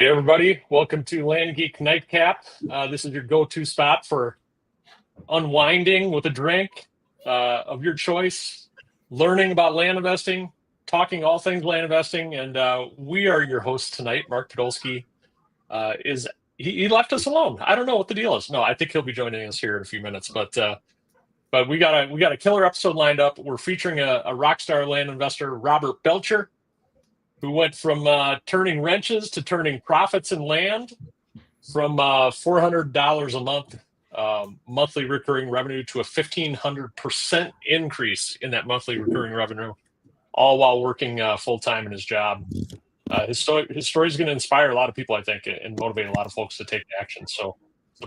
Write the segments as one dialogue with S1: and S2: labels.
S1: Hey everybody, welcome to Landgeek Nite Cap. This is your go-to spot for unwinding with a drink of your choice, learning about land investing, talking all things land investing, and we are your hosts tonight. Mark Podolsky he left us alone. I don't know what the deal is. No, I think he'll be joining us here in a few minutes, but we got a killer episode lined up. We're featuring a rock star land investor, Robert Belcher, who went from turning wrenches to turning profits in land, from $400 a month monthly recurring revenue to a 1,500% increase in that monthly recurring revenue, all while working full-time in his job. His story is going to inspire a lot of people, I think, and motivate a lot of folks to take action. So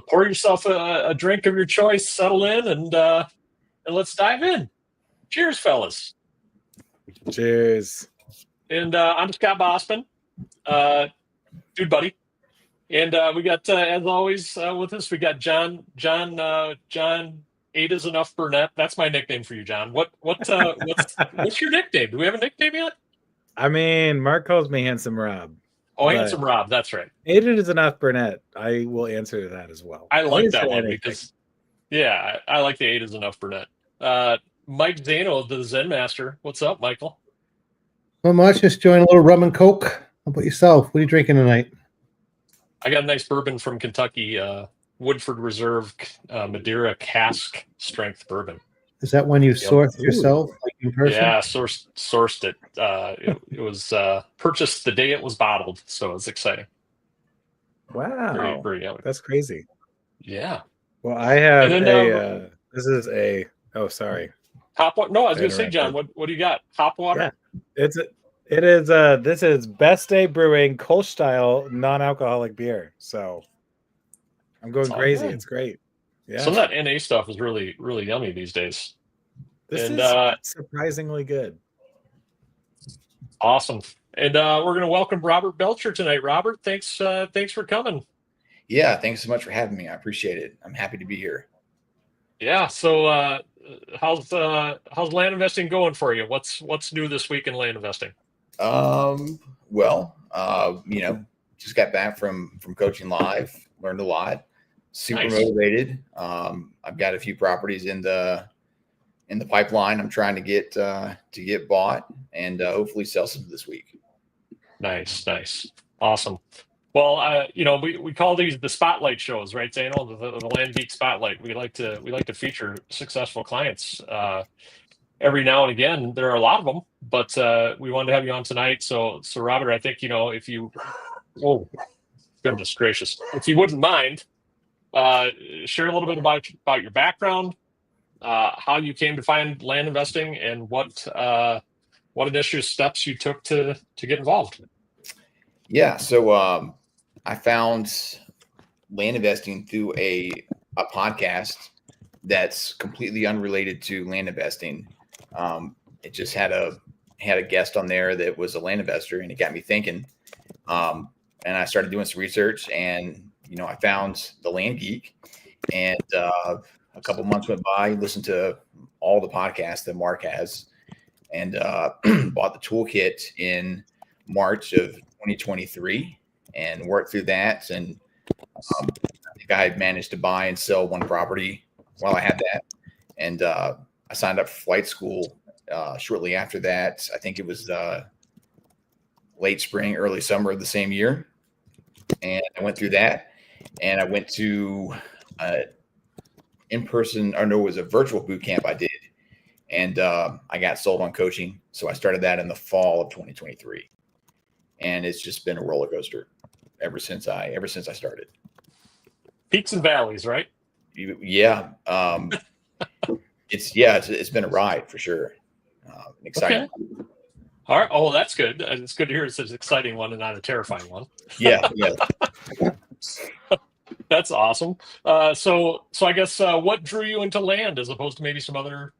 S1: pour yourself a drink of your choice, settle in, and let's dive in. Cheers, fellas.
S2: Cheers.
S1: And I'm Scott Bossman, dude buddy. And we got, as always, with us, we got John, 8 is enough Burnett. That's my nickname for you, John. What's your nickname? Do we have a nickname yet?
S2: I mean, Mark calls me Handsome Rob.
S1: Oh, Handsome Rob, that's right.
S2: 8 is enough Burnett. I will answer that as well.
S1: I like that one because, yeah, I like the 8 is enough Burnett. Mike Zeno, the Zen Master. What's up, Michael?
S3: Not much. Just enjoying a little rum and coke. How about yourself? What are you drinking tonight?
S1: I got a nice bourbon from Kentucky, Woodford Reserve Madeira cask strength bourbon.
S3: Is that when you sourced yourself, like in person?
S1: Yeah, sourced it. It was purchased the day it was bottled, so it's exciting.
S2: Wow,
S1: very yummy.
S2: That's crazy.
S1: Yeah.
S2: Well, I have this is a. Oh, sorry.
S1: Hop water. No, I was going to say, John. What do you got? Hop water.
S2: Yeah, this is Best Day Brewing Kolsch style non-alcoholic beer. So I'm going crazy. It's great. Yeah.
S1: Some of that NA stuff is really, really yummy these days.
S2: This is surprisingly good.
S1: Awesome. And we're going to welcome Robert Belcher tonight. Robert, thanks for coming.
S4: Yeah, thanks so much for having me. I appreciate it. I'm happy to be here.
S1: Yeah. So how's land investing going for you? What's new this week in land investing?
S4: Just got back from coaching live, learned a lot, super motivated. I've got a few properties in the pipeline. I'm trying to get bought and hopefully sell some this week.
S1: Nice. Awesome. Well, we call these the spotlight shows, right, Zeno? The Landgeek spotlight. We like to feature successful clients every now and again. There are a lot of them, but we wanted to have you on tonight. So Robert, I think if you, oh goodness gracious, if you wouldn't mind, share a little bit about your background, how you came to find land investing, and what initial steps you took to get involved.
S4: Yeah, so I found land investing through a podcast that's completely unrelated to land investing. It just had a guest on there that was a land investor, and it got me thinking. And I started doing some research, and I found the Landgeek, and a couple months went by, listened to all the podcasts that Mark has, and bought the toolkit in March of 2023 and worked through that. And I think I had managed to buy and sell one property while I had that. And I signed up for flight school shortly after that. I think it was late spring, early summer of the same year. And I went through that, and I went to in-person, or no, it was a virtual boot camp I did. And I got sold on coaching. So I started that in the fall of 2023. And it's just been a roller coaster ever since I started.
S1: Peaks and valleys, right?
S4: Yeah. It's been a ride for sure. Exciting.
S1: Okay. All right. Oh, that's good. It's good to hear it's an exciting one and not a terrifying one.
S4: Yeah.
S1: That's awesome. So I guess what drew you into land as opposed to maybe some other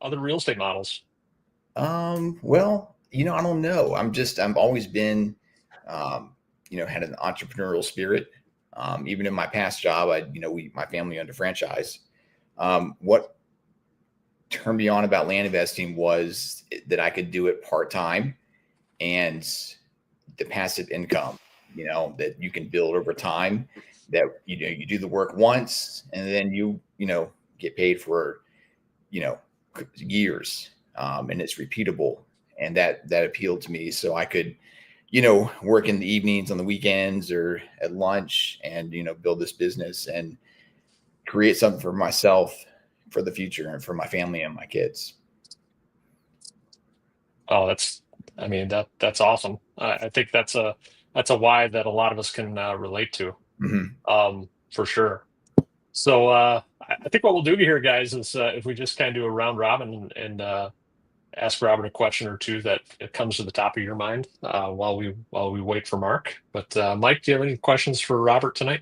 S1: real estate models?
S4: Well, I don't know. I've always been, had an entrepreneurial spirit. Even in my past job, my family owned a franchise. What turned me on about land investing was that I could do it part-time, and the passive income that you can build over time, that, you do the work once and then you get paid for, years. And it's repeatable. And that appealed to me. So I could, work in the evenings, on the weekends, or at lunch, and, build this business and create something for myself, for the future, and for my family and my kids.
S1: Oh, that's awesome. I think that's a why that a lot of us can relate to, for sure. So I think what we'll do here, guys, is if we just kind of do a round robin and ask Robert a question or two that it comes to the top of your mind while we wait for Mark. But Mike, do you have any questions for Robert tonight?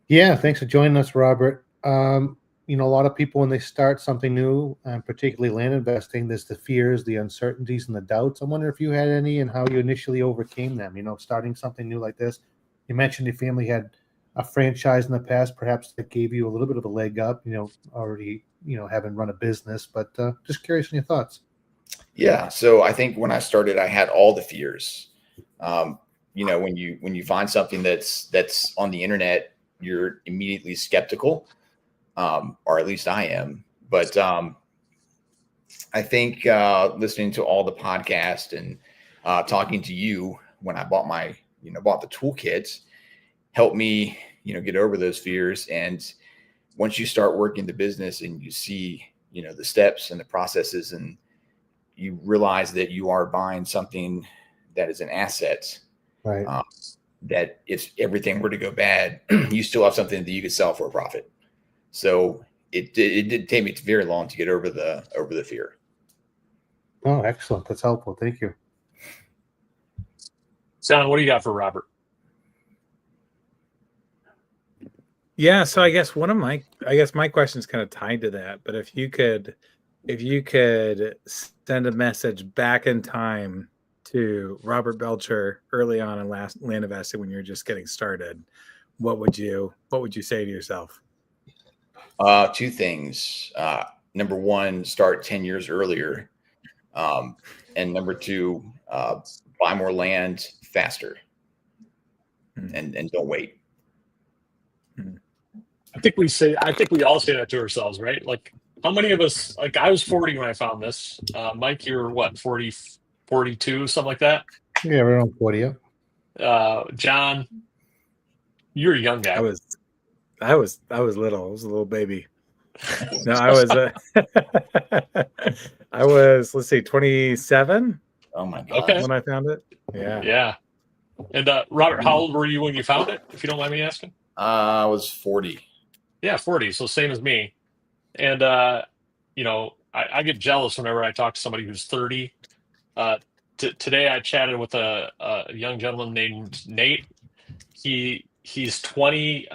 S3: Yeah, thanks for joining us, Robert. A lot of people, when they start something new, particularly land investing, there's the fears, the uncertainties, and the doubts. I wonder if you had any and how you initially overcame them. Starting something new like this. You mentioned your family had a franchise in the past, perhaps that gave you a little bit of a leg up, already, having run a business, but just curious on your thoughts.
S4: Yeah. So I think when I started, I had all the fears. When you find something that's on the internet, you're immediately skeptical, or at least I am. But I think listening to all the podcasts and talking to you when I bought bought the toolkits helped me, get over those fears. And once you start working the business and you see, the steps and the processes, and you realize that you are buying something that is an asset,
S3: right?
S4: That if everything were to go bad, you still have something that you could sell for a profit. So it did take me very long to get over the fear.
S3: Oh, excellent. That's helpful. Thank you.
S1: John, what do you got for Robert?
S2: Yeah, so I guess my question is kind of tied to that. But if you could send a message back in time to Robert Belcher early on in land investing when you're just getting started, what would you say to yourself?
S4: Two things. Number one, start 10 years earlier. And number two, buy more land faster, and don't wait.
S1: I think we all say that to ourselves, right? Like, how many of us, like, I was 40 when I found this. Mike, you're what, 40, 42, something like that?
S3: Yeah, we're on 40. Yeah.
S1: John, you're a young guy.
S2: I was little. I was a little baby. No, I was I was, let's see, 27.
S4: Oh my God.
S1: Okay.
S2: When I found it. Yeah.
S1: Yeah. And Robert, how old were you when you found it, if you don't mind me asking?
S4: I was 40.
S1: Yeah, 40. So same as me. And, I get jealous whenever I talk to somebody who's 30. Today I chatted with a young gentleman named Nate. He's 20.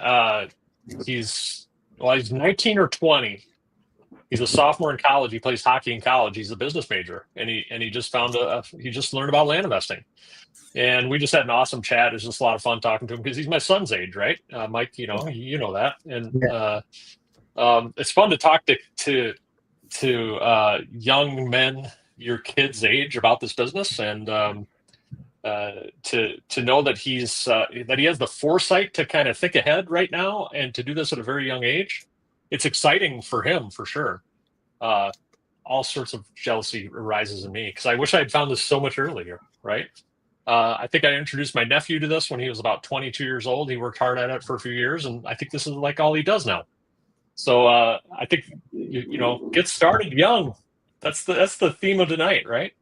S1: He's 19 or 20. He's a sophomore in college. He plays hockey in college. He's a business major, and he just he just learned about land investing. And we just had an awesome chat. It was just a lot of fun talking to him because he's my son's age, right? Mike, you know that. And it's fun to talk to young men, your kids' age, about this business, and to know that he has the foresight to kind of think ahead right now and to do this at a very young age. It's exciting for him, for sure. All sorts of jealousy arises in me because I wish I had found this so much earlier, right? I think I introduced my nephew to this when he was about 22 years old. He worked hard at it for a few years, and I think this is like all he does now. So I think get started young. That's the theme of tonight, right?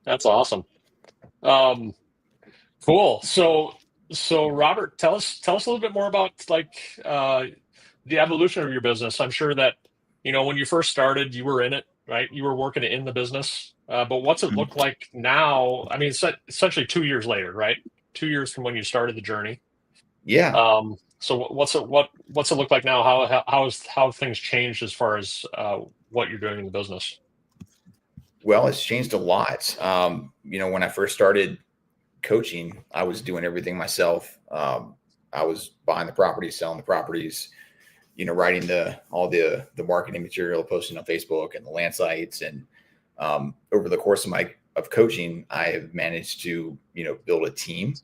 S1: That's awesome. Cool. So Robert, tell us a little bit more about the evolution of your business. I'm sure that when you first started, you were in it, right? You were working in the business. But what's it look like now? I mean, it's essentially 2 years later, right? 2 years from when you started the journey.
S4: Yeah.
S1: So what's it look like now? How have things changed as far as what you're doing in the business?
S4: Well, it's changed a lot. When I first started coaching, I was doing everything myself. I was buying the properties, selling the properties, writing all the marketing material, posting on Facebook and the land sites. And over the course of my of coaching, I have managed to, build a team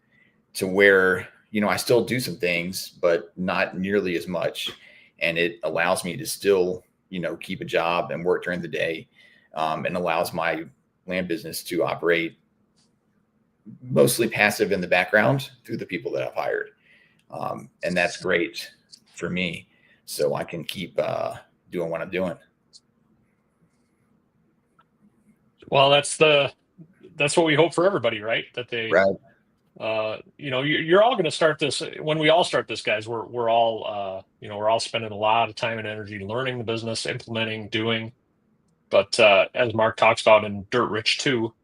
S4: to where, I still do some things, but not nearly as much. And it allows me to still, keep a job and work during the day, and allows my land business to operate mostly passive in the background through the people that I've hired. And that's great for me. So I can keep doing what I'm doing.
S1: Well, that's what we hope for everybody, right? That they,
S4: Right.
S1: You're all going to start this when we all start this, guys. We're all, we're all spending a lot of time and energy learning the business, implementing, doing. But as Mark talks about in Dirt Rich 2,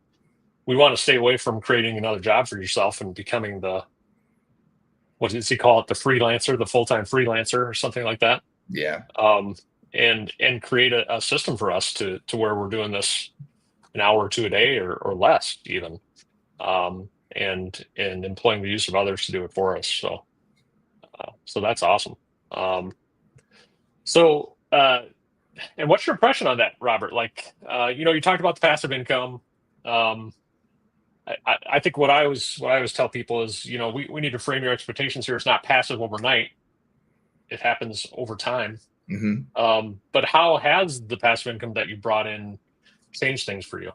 S1: we want to stay away from creating another job for yourself and becoming what does he call it? The freelancer, the full-time freelancer or something like that.
S4: Yeah.
S1: And create a system for us to where we're doing this an hour or two a day or less even. And employing the use of others to do it for us. So that's awesome. And what's your impression on that, Robert? Like, you talked about the passive income. I think what I always tell people is, we need to frame your expectations here. It's not passive overnight. It happens over time.
S4: Mm-hmm.
S1: But how has the passive income that you brought in changed things for you?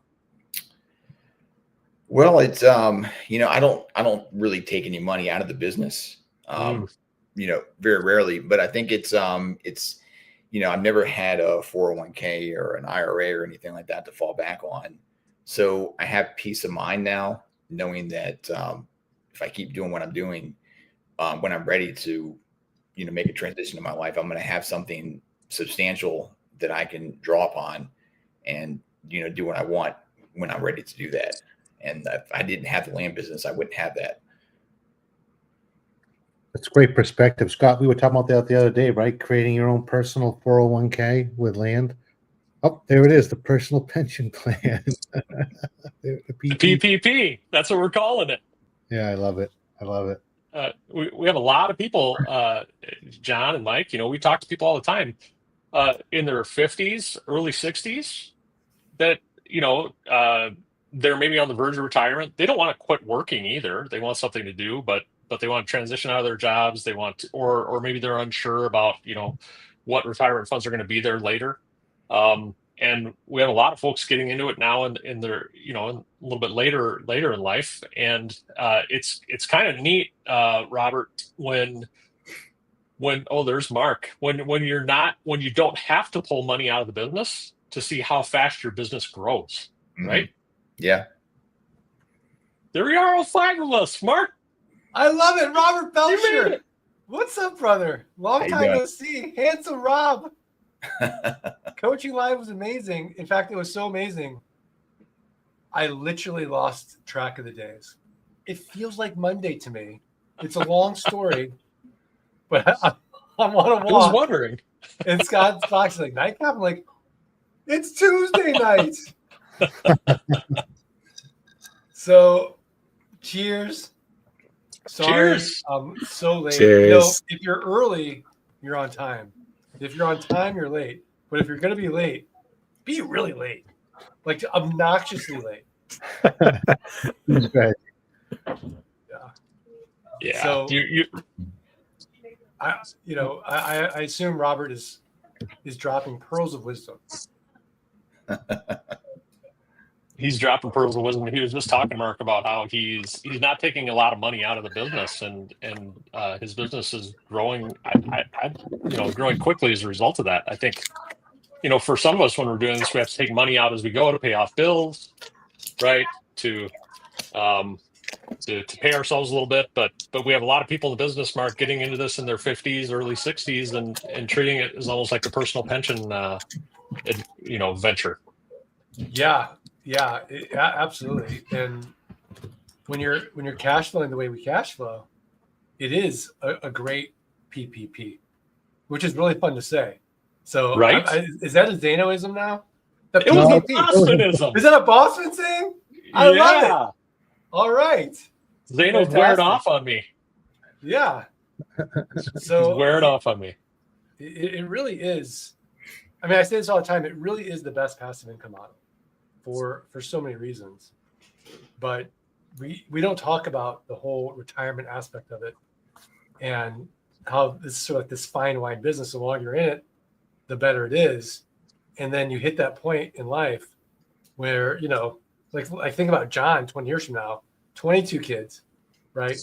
S4: Well, it's, I don't really take any money out of the business, very rarely, but I think it's, I've never had a 401k or an IRA or anything like that to fall back on. So I have peace of mind now, knowing that, if I keep doing what I'm doing, when I'm ready to, make a transition in my life, I'm going to have something substantial that I can draw upon and, do what I want when I'm ready to do that. And if I didn't have the land business, I wouldn't have that.
S3: That's great perspective, Scott. We were talking about that the other day, right? Creating your own personal 401k with land. Oh, there it is, the personal pension plan. the
S1: PPP. That's what we're calling it.
S3: Yeah, I love it.
S1: We have a lot of people, John and Mike, we talk to people all the time in their 50s, early 60s that, they're maybe on the verge of retirement. They don't want to quit working either. They want something to do, but they want to transition out of their jobs. They want to, or maybe they're unsure about, what retirement funds are going to be there later. And we have a lot of folks getting into it now in their, a little bit later in life. And it's kind of neat, Robert, when there's Mark, when you don't have to pull money out of the business to see how fast your business grows.
S4: Mm-hmm.
S1: Right.
S4: Yeah.
S1: There we are, all five of us. Mark.
S5: I love it. Robert Belure. What's up, brother? Long time no see. Handsome Rob. Coaching live was amazing. In fact, it was so amazing. I literally lost track of the days. It feels like Monday to me. It's a long story, but I'm on a walk.
S1: I was wondering.
S5: And Scott's box is like, Nite Cap? I'm like, it's Tuesday night. So, cheers. Sorry,
S1: Cheers.
S5: I'm so late.
S2: Cheers.
S5: If you're early, you're on time. If you're on time, you're late. But if you're going to be late, be really late. Like obnoxiously late.
S3: Right.
S1: Yeah.
S5: So,
S1: you
S5: I assume Robert is dropping pearls of wisdom.
S1: He's dropping pearls of wisdom. He was just talking, Mark, about how he's not taking a lot of money out of the business, and his business is growing. Growing quickly as a result of that. I think, for some of us when we're doing this, we have to take money out as we go to pay off bills, right? To pay ourselves a little bit, but we have a lot of people in the business, Mark, getting into this in their 50s, early 60s, and treating it as almost like a personal pension, venture.
S5: Yeah, absolutely. And when you're cash flowing the way we cash flow, it is a great PPP, which is really fun to say. So,
S1: right?
S5: Is that a Zenoism now?
S1: It was a Bostonism.
S5: Is that a Boston thing? I love it. All right.
S1: Zeno's wearing off on me.
S5: Yeah. So
S1: he's wearing off on me.
S5: It really is. I mean, I say this all the time. It really is the best passive income model for so many reasons. but we don't talk about the whole retirement aspect of it and how this is sort of like this fine wine business. The longer you're in it, the better it is. And then you hit that point in life where, you know, like I think about John 20 years from now, 22 kids, right?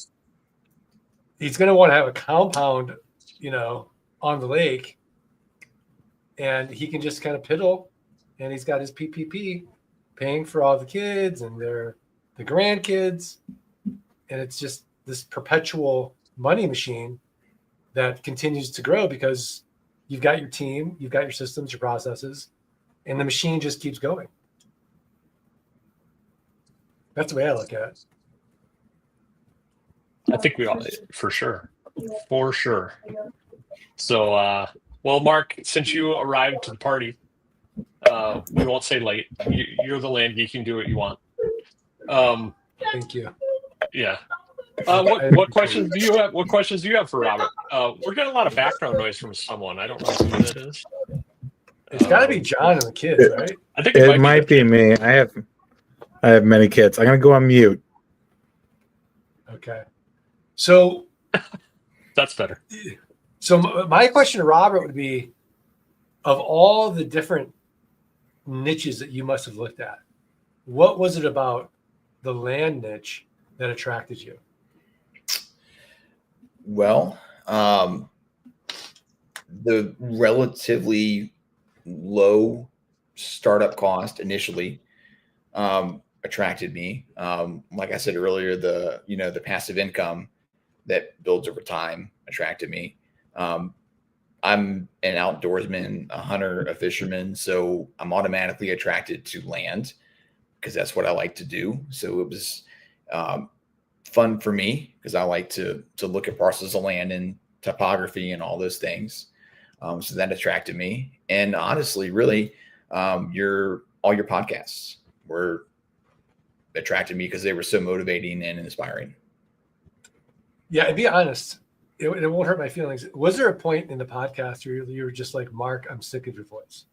S5: He's going to want to have a compound, you know, on the lake, and he can just kind of piddle, and he's got his PPP paying for all the kids and the grandkids. And it's just this perpetual money machine that continues to grow because you've got your team, you've got your systems, your processes, and the machine just keeps going. That's the way I look at it.
S1: I think we all, for sure. So, well, Mark, since you arrived to the party, we won't say late. You're the land geek. You can do what you want.
S5: Thank you.
S1: Yeah. What questions do you have? What questions do you have for Robert? We're getting a lot of background noise from someone. I don't know who that is.
S5: It's got to be John and the kids, right?
S1: I think
S2: It might be me. I have many kids. I'm gonna go on mute.
S5: Okay. So
S1: that's better.
S5: So my question to Robert would be, of all the different niches that you must have looked at, what was it about the land niche that attracted you?
S4: Well, the relatively low startup cost initially attracted me. Like I said earlier, the passive income that builds over time attracted me. I'm an outdoorsman, a hunter, a fisherman, so I'm automatically attracted to land because that's what I like to do. So it was fun for me because I like to look at parcels of land and topography and all those things. So that attracted me. And honestly, really, all your podcasts were attracted me because they were so motivating and inspiring.
S5: Yeah, and be honest, it won't hurt my feelings. Was there a point in the podcast where you were just like, Mark, I'm sick of your voice?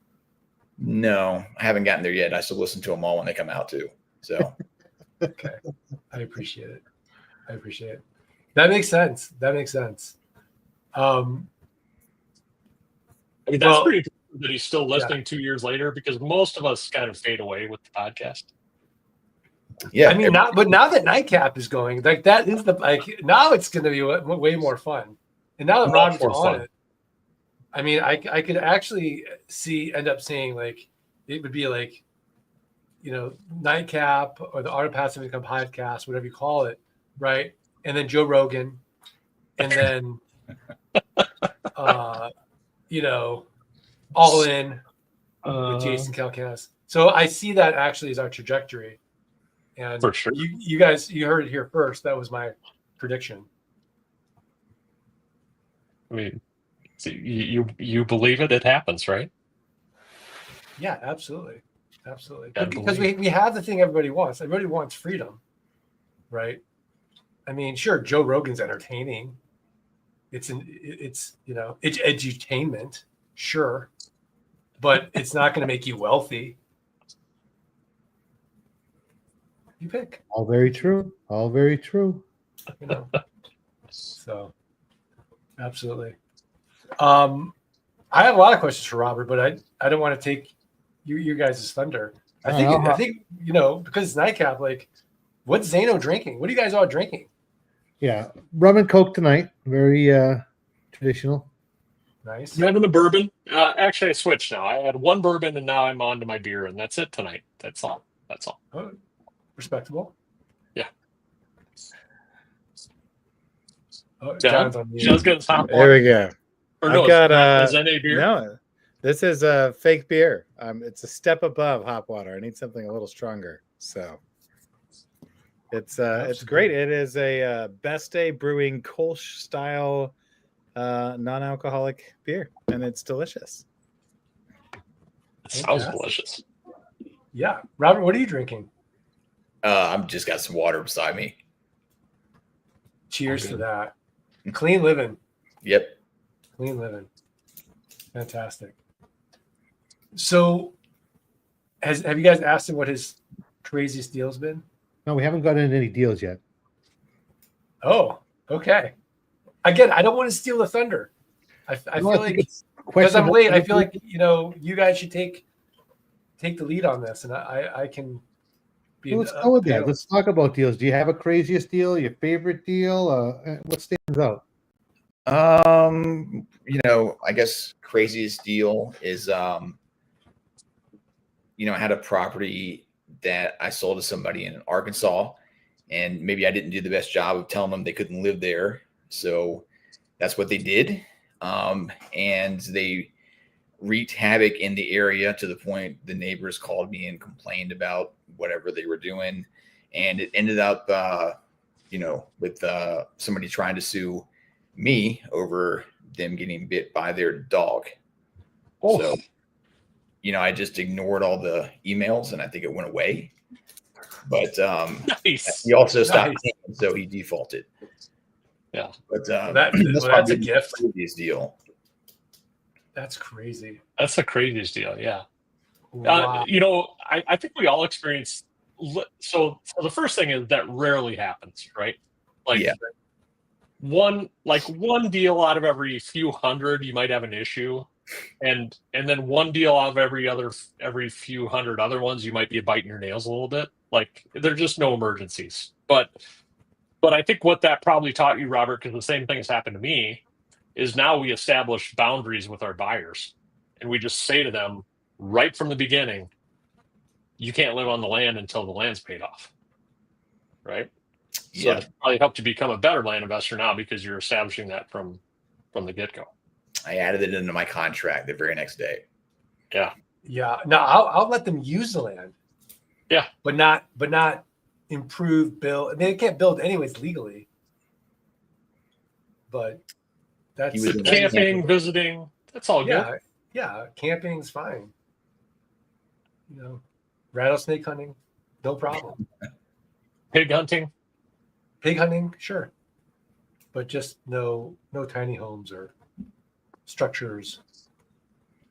S4: No, I haven't gotten there yet. I still listen to them all when they come out too. So,
S5: okay, I appreciate it. That makes sense. I
S1: mean, that's pretty cool that he's still listening 2 years later, because most of us kind of fade away with the podcast.
S4: Yeah,
S5: I mean, now that Nite Cap is going, like that is now it's going to be way more fun. And now that Robert's on it, I mean, I could actually end up seeing like it would be like, you know, Nite Cap or the Art of Passive Income podcast, whatever you call it, right? And then Joe Rogan, and then you know, All In with Jason Calcanis. So I see that actually as our trajectory. And
S1: for sure,
S5: you guys, you heard it here first. That was my prediction.
S1: I mean, you believe it happens, right?
S5: Yeah, absolutely. Because we have the thing everybody wants. Everybody wants freedom, right? I mean, sure, Joe Rogan's entertaining. It's you know, it's edutainment, sure, but it's not going to make you wealthy. You pick.
S3: All very true.
S5: You know, so absolutely. I have a lot of questions for Robert, but I don't want to take you guys' thunder. I think you know, because it's Nite Cap. Like, what's Zeno drinking? What are you guys all drinking?
S3: Yeah, rum and Coke tonight. Very traditional.
S5: Nice.
S1: I'm having the bourbon. Actually, I switched now. I had one bourbon, and now I'm on to my beer, and that's it tonight. That's all.
S5: Oh, respectable.
S1: Yeah.
S5: Oh, John's on mute.
S1: John's getting hot water.
S2: There we go.
S1: Or
S2: I've
S1: no,
S2: got
S1: ZNA beer.
S2: No, this is a fake beer. It's a step above hop water. I need something a little stronger. So it's great. It is a Best Day Brewing Kolsch style non-alcoholic beer, and it's delicious.
S1: It sounds delicious.
S5: Yeah, Robert, what are you drinking?
S4: I've just got some water beside me.
S5: Cheers to that. Clean living.
S4: Yep.
S5: Clean living. Fantastic. So have you guys asked him what his craziest deal's been?
S3: No, we haven't gotten any deals yet.
S5: Oh, okay. Again, I don't want to steal the thunder. I
S3: No,
S5: feel
S3: think
S5: like
S3: it's
S5: because I'm
S3: questionable.
S5: late, I feel like you guys should take the lead on this, and I can be.
S3: Well, let's go with that. Let's talk about deals. Do you have a craziest deal? Your favorite deal? What stands out?
S4: I guess craziest deal is I had a property that I sold to somebody in Arkansas, and maybe I didn't do the best job of telling them they couldn't live there. So that's what they did. And they wreaked havoc in the area to the point the neighbors called me and complained about whatever they were doing. And it ended up, with somebody trying to sue me over them getting bit by their dog.
S1: Oh.
S4: So, I just ignored all the emails and I think it went away. But
S1: Nice.
S4: he also stopped paying, so he defaulted.
S1: Yeah.
S4: But
S5: that's a gift.
S4: Previous deal.
S5: That's crazy.
S1: That's the craziest deal. Yeah.
S5: Wow.
S1: I think we all experience. So the first thing is that rarely happens, right? Like
S4: Yeah.
S1: one deal out of every few hundred, you might have an issue, and then one deal out of every few hundred other ones, you might be biting your nails a little bit. Like they're just no emergencies. But I think what that probably taught you, Robert, because the same thing has happened to me, is now we establish boundaries with our buyers, and we just say to them right from the beginning, you can't live on the land until the land's paid off, right? So
S4: Yeah.
S1: it probably helped you become a better land investor now because you're establishing that from the get-go.
S4: I added it into my contract the very next day.
S1: Yeah.
S5: Yeah. No, I'll let them use the land.
S1: Yeah.
S5: But not improve, build. I mean, they can't build anyways legally. But that's
S1: camping, visiting. That's all good.
S5: Yeah. Camping's fine. Rattlesnake hunting, no problem.
S1: Pig hunting.
S5: Pig hunting, sure. But just no tiny homes or structures,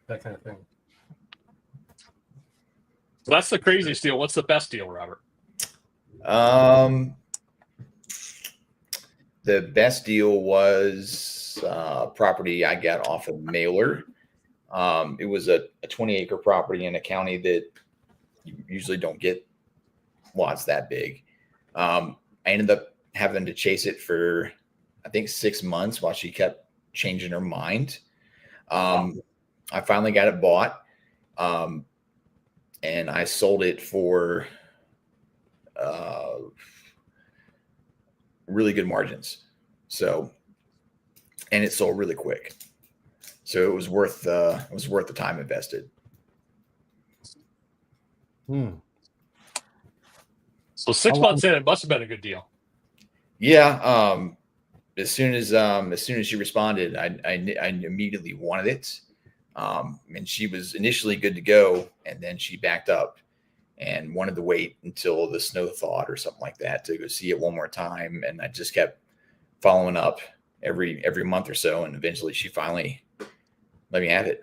S5: that kind of thing.
S1: So that's the craziest deal. What's the best deal, Robert?
S4: The best deal was property I got off of Mailer. It was a 20-acre property in a county that you usually don't get lots that big. I ended up having to chase it for, I think, 6 months while she kept changing her mind. I finally got it bought, and I sold it for really good margins. So, and it sold really quick. So it was worth the time invested.
S1: So 6 months in, it must have been a good deal.
S4: Yeah. As soon as she responded, I immediately wanted it. And she was initially good to go, and then she backed up and wanted to wait until the snow thawed or something like that to go see it one more time. And I just kept following up every month or so, and eventually she finally let me have it.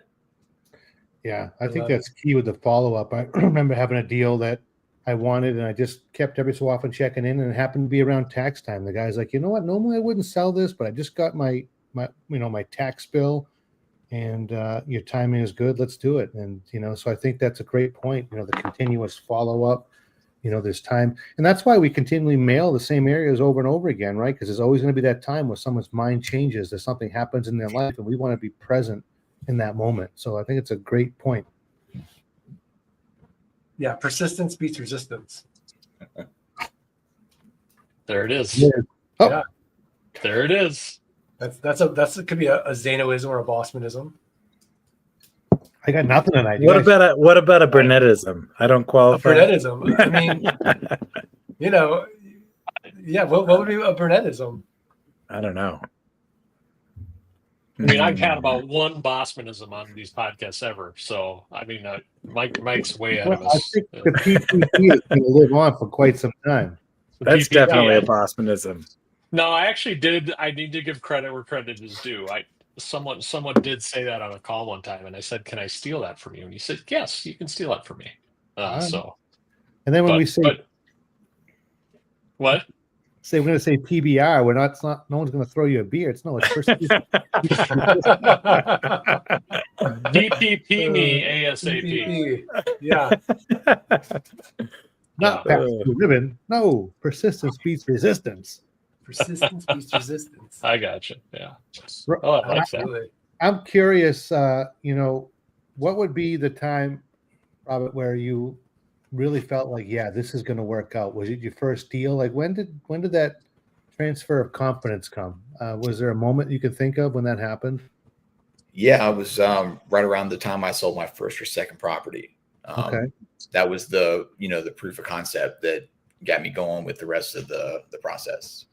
S3: Yeah, I think that's key with the follow-up. I remember having a deal that I wanted, and I just kept every so often checking in, and it happened to be around tax time. The guy's like, you know what? Normally I wouldn't sell this, but I just got my tax bill, and your timing is good. Let's do it. And so I think that's a great point. The continuous follow-up. There's time, and that's why we continually mail the same areas over and over again, right? Because there's always going to be that time where someone's mind changes, that something happens in their life, and we want to be present in that moment. So I think it's a great point.
S5: Yeah, persistence beats resistance.
S1: There it is.
S3: Yeah. Oh.
S5: Yeah.
S1: There it is.
S5: That could be a Zenoism or a Bossmanism.
S3: I got nothing tonight.
S6: What about a Burnettism? I don't qualify.
S5: A Burnettism. I mean, yeah. What would be a Burnettism?
S6: I don't know.
S1: I mean, I've had about one Bossmanism on these podcasts ever. So, I mean, Mike's way ahead of us.
S3: I think the PPP is going to live on for quite some time.
S6: That's definitely a Bossmanism.
S1: No, I actually did. I need to give credit where credit is due. Someone did say that on a call one time, and I said, "Can I steal that from you?" And he said, "Yes, you can steal that from me."
S3: And then when we say
S1: What?
S3: Say we're going to say PBR. We're not. It's not. No one's going to throw you a beer. It's no. It's persistent.
S1: DPP me ASAP.
S5: PPP. Yeah.
S3: Not pass through ribbon. No. Persistence beats resistance.
S5: Persistence beats resistance.
S1: I gotcha. Yeah. Oh, I like that.
S5: Absolutely.
S3: I'm curious. What would be the time, Robert, where you really felt like, yeah, this is going to work out? Was it your first deal? Like when did that transfer of confidence come? Was there a moment you could think of when that happened?
S4: Yeah, it was right around the time I sold my first or second property.
S3: Okay.
S4: That was the proof of concept that got me going with the rest of the process.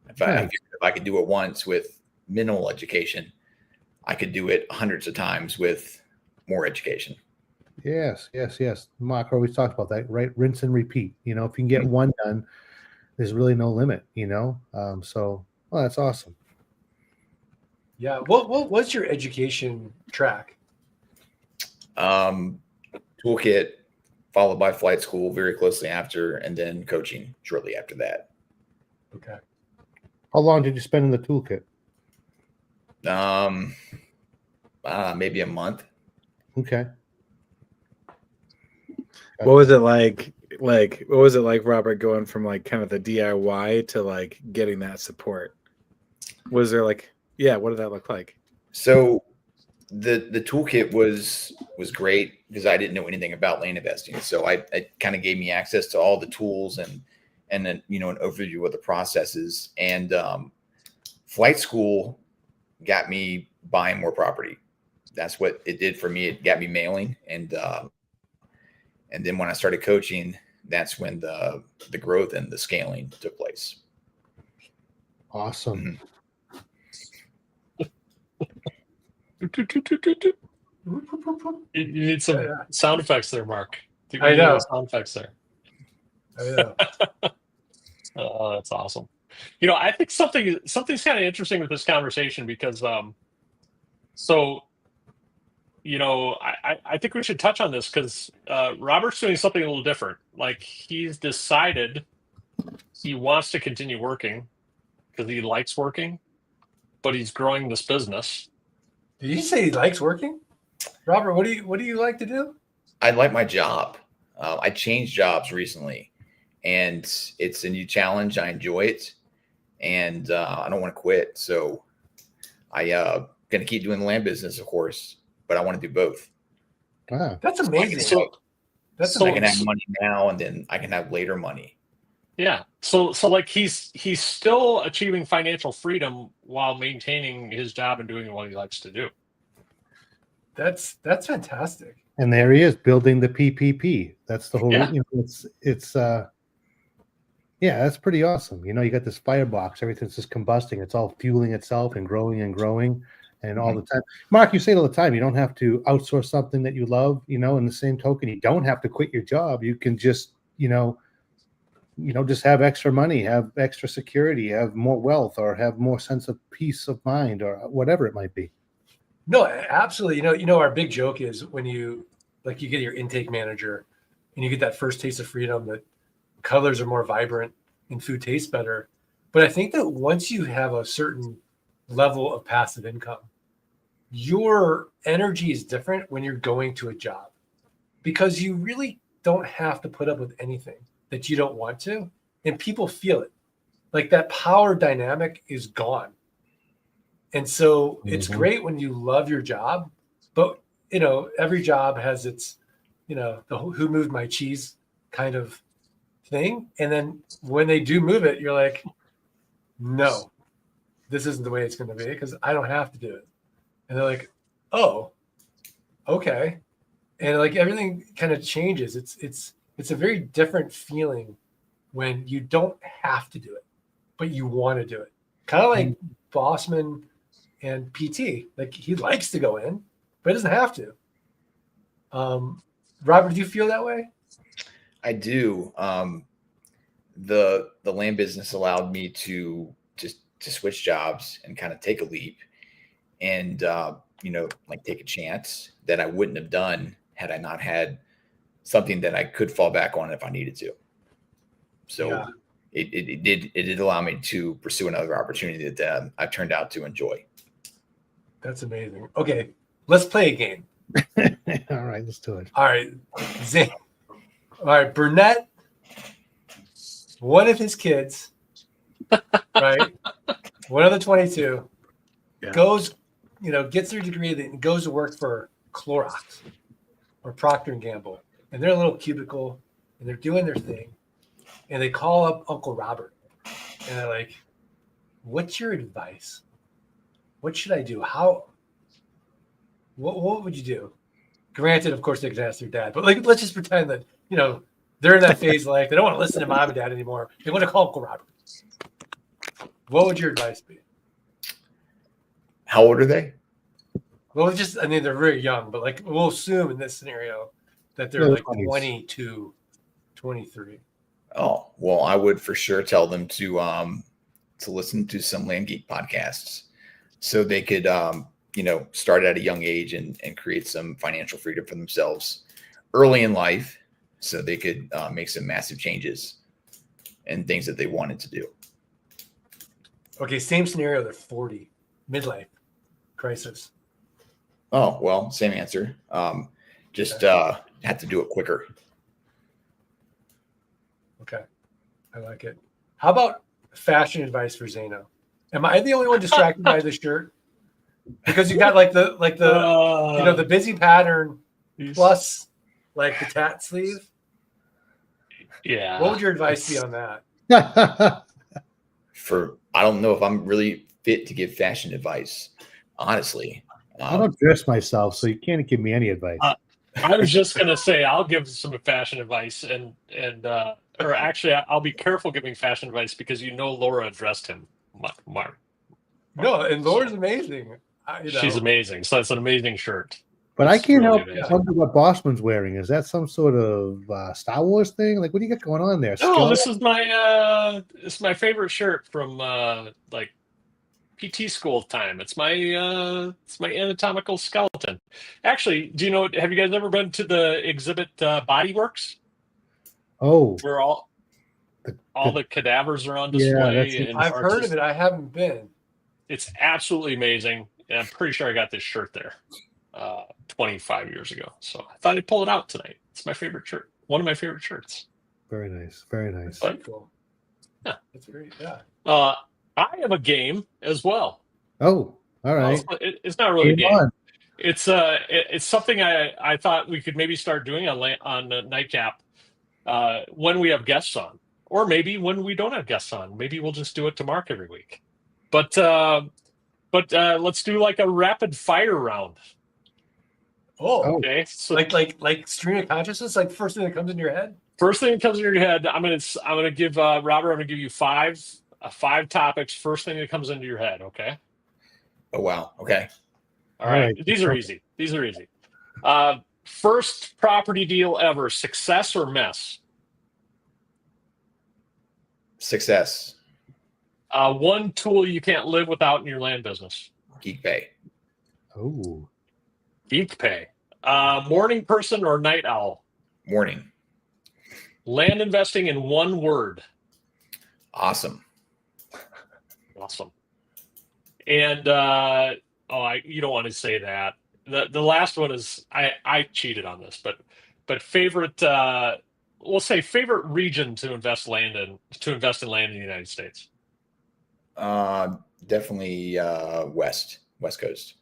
S4: If I could do it once with minimal education, I could do it hundreds of times with more education.
S3: Yes. Mark always talks about that, right? Rinse and repeat. If you can get one done, there's really no limit, So, well, that's awesome.
S5: Yeah. What's your education track?
S4: Toolkit, followed by flight school very closely after, and then coaching shortly after that.
S5: Okay.
S3: How long did you spend in the toolkit?
S4: Maybe a month.
S3: Okay.
S6: What was it like? What was it like, Robert, going from like kind of the DIY to like getting that support? Was there what did that look like?
S4: So the toolkit was great because I didn't know anything about land investing. So it kind of gave me access to all the tools and then an overview of the processes. And flight school got me buying more property. That's what it did for me. It got me mailing, and then when I started coaching, that's when the growth and the scaling took place.
S3: Awesome.
S1: You need some sound effects there, Mark.
S5: I know.
S1: Sound effects there.
S5: I know.
S1: Oh, that's awesome. I think something's kind of interesting with this conversation because, I think we should touch on this because Robert's doing something a little different. Like he's decided he wants to continue working because he likes working, but he's growing this business.
S5: Did you say he likes working? Robert, what do you like to do?
S4: I like my job. I changed jobs recently, and it's a new challenge. I enjoy it, and I don't want to quit. So I going to keep doing the land business, of course, but I want to do both.
S3: Wow.
S5: That's amazing.
S1: So
S4: I can have money now, and then I can have later money.
S1: Yeah. So like he's still achieving financial freedom while maintaining his job and doing what he likes to do.
S5: That's fantastic.
S3: And there he is building the PPP. That's the whole.
S1: Yeah.
S3: That's pretty awesome. You got this firebox. Everything's just combusting. It's all fueling itself and growing and all the time. Mark, you say it all the time. You don't have to outsource something that you love. In the same token, you don't have to quit your job. You can just just have extra money, have extra security, have more wealth, or have more sense of peace of mind, or whatever it might be.
S5: No, absolutely. Our big joke is when you get your intake manager and you get that first taste of freedom, that colors are more vibrant and food tastes better. But I think that once you have a certain level of passive income, your energy is different when you're going to a job because you really don't have to put up with anything that you don't want to, and people feel it. Like that power dynamic is gone. And so it's great when you love your job, but every job has its, the who moved my cheese kind of thing. And then when they do move it, you're like, no, this isn't the way it's going to be because I don't have to do it. And they're like, oh, okay. And like everything kind of changes. It's a very different feeling when you don't have to do it, but you want to do it. Kind of like Bossman and PT. Like he likes to go in, but he doesn't have to. Robert, do you feel that way?
S4: I do. The land business allowed me to switch jobs and kind of take a leap and take a chance that I wouldn't have done had I not had something that I could fall back on if I needed to. So it did allow me to pursue another opportunity that I've turned out to enjoy.
S5: That's amazing. Okay, let's play a game.
S3: All right, let's do it.
S5: All right, all right, Burnett. One of his kids, right? One of the 22
S6: Yeah.
S5: goes, gets their degree and goes to work for Clorox or Procter and Gamble, and they're in a little cubicle and they're doing their thing, and they call up Uncle Robert, and they're like, "What's your advice? What should I do? What would you do?" Granted, of course, they could ask their dad, but let's just pretend that they're in that phase of life. They don't want to listen to mom and dad anymore. They want to call Uncle Robert. What would your advice be?
S4: How old are they?
S5: Well, they're very young, but we'll assume in this scenario that they're like 22, 23.
S4: Oh, well, I would for sure tell them to listen to some Landgeek podcasts so they could, start at a young age and create some financial freedom for themselves early in life so they could make some massive changes and things that they wanted to do.
S5: Okay, same scenario. They're 40, midlife crisis.
S4: Oh, well, same answer. Just had to do it quicker.
S5: Okay, I like it. How about fashion advice for Zeno? Am I the only one distracted by the shirt? Because you got the busy pattern plus the tat sleeve.
S1: Yeah.
S5: What would your advice be on that?
S4: I don't know if I'm really fit to give fashion advice, honestly.
S3: I don't dress myself, so you can't give me any advice.
S1: I was just gonna say I'll give some fashion advice, or actually I'll be careful giving fashion advice because Laura addressed him, Mark.
S5: No, and Laura's amazing.
S1: She's amazing. So it's an amazing shirt.
S3: But I can't
S1: really
S3: help
S1: amazing.
S3: wonder what Bossman's wearing. Is that some sort of Star Wars thing? What do you got going on there?
S1: No, this is my favorite shirt from PT school time. It's my anatomical skeleton. Actually, have you guys ever been to the exhibit Body Works?
S3: Oh,
S1: Where all the cadavers are on display.
S5: I've heard of it. I haven't been.
S1: It's absolutely amazing. And I'm pretty sure I got this shirt there 25 years ago. So I thought I'd pull it out tonight. It's my favorite shirt. One of my favorite shirts.
S3: Very nice. Very nice.
S5: That's cool.
S1: Yeah.
S5: That's great. Yeah.
S1: I have a game as well.
S3: Oh, all right.
S1: It's not really
S3: Game
S1: a game.
S3: on.
S1: It's something I thought we could maybe start doing on Nite Cap when we have guests on, or maybe when we don't have guests on. Maybe we'll just do it to Mark every week. But let's do a rapid fire round.
S5: Oh,
S1: okay. So
S5: like stream of consciousness, first thing that comes into your head.
S1: First thing that comes into your head. I'm gonna give Robert. I'm gonna give you five topics. First thing that comes into your head. Okay.
S4: Oh wow. Okay.
S1: All right. These are easy. First property deal ever. Success or mess?
S4: Success.
S1: One tool you can't live without in your land business.
S4: Geek Pay.
S3: Oh.
S1: Geek Pay. Morning person or night owl?
S4: Morning.
S1: Land investing in one word.
S4: Awesome.
S1: Awesome. And you don't want to say that. The last one is I cheated on this, but favorite we'll say favorite region to invest in land in the United States.
S4: Definitely West Coast.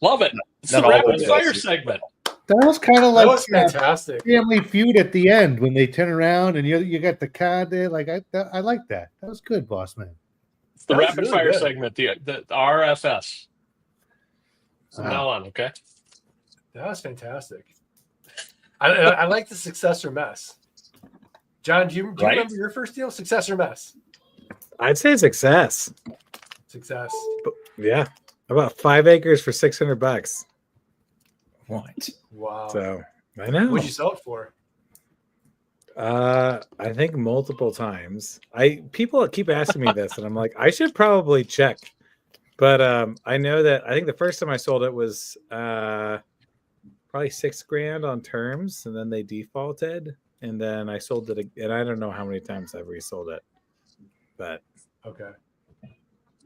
S1: Love it. It's the
S4: Not all
S1: rapid
S4: the
S1: fire
S4: best.
S1: segment.
S3: That was kind of
S5: That
S3: like
S5: was fantastic.
S3: Family Feud at the end when they turn around and you got the card there. I like that. That was good, boss man.
S1: It's the
S5: That was
S1: rapid
S5: really
S1: fire
S5: good.
S1: segment, the RFS. From now on, okay?
S5: That was fantastic. I like the success or mess. John, do you remember your first deal? Success or mess?
S6: I'd say success.
S5: Success.
S6: Yeah. About 5 acres for $600.
S4: What?
S5: Wow.
S6: So I know.
S5: What'd you sell it for?
S6: I think multiple times. People keep asking me this, and I'm like, I should probably check. But I know that I think the first time I sold it was probably $6,000 on terms, and then they defaulted, and then I sold it, and I don't know how many times I've resold it. But
S5: Okay.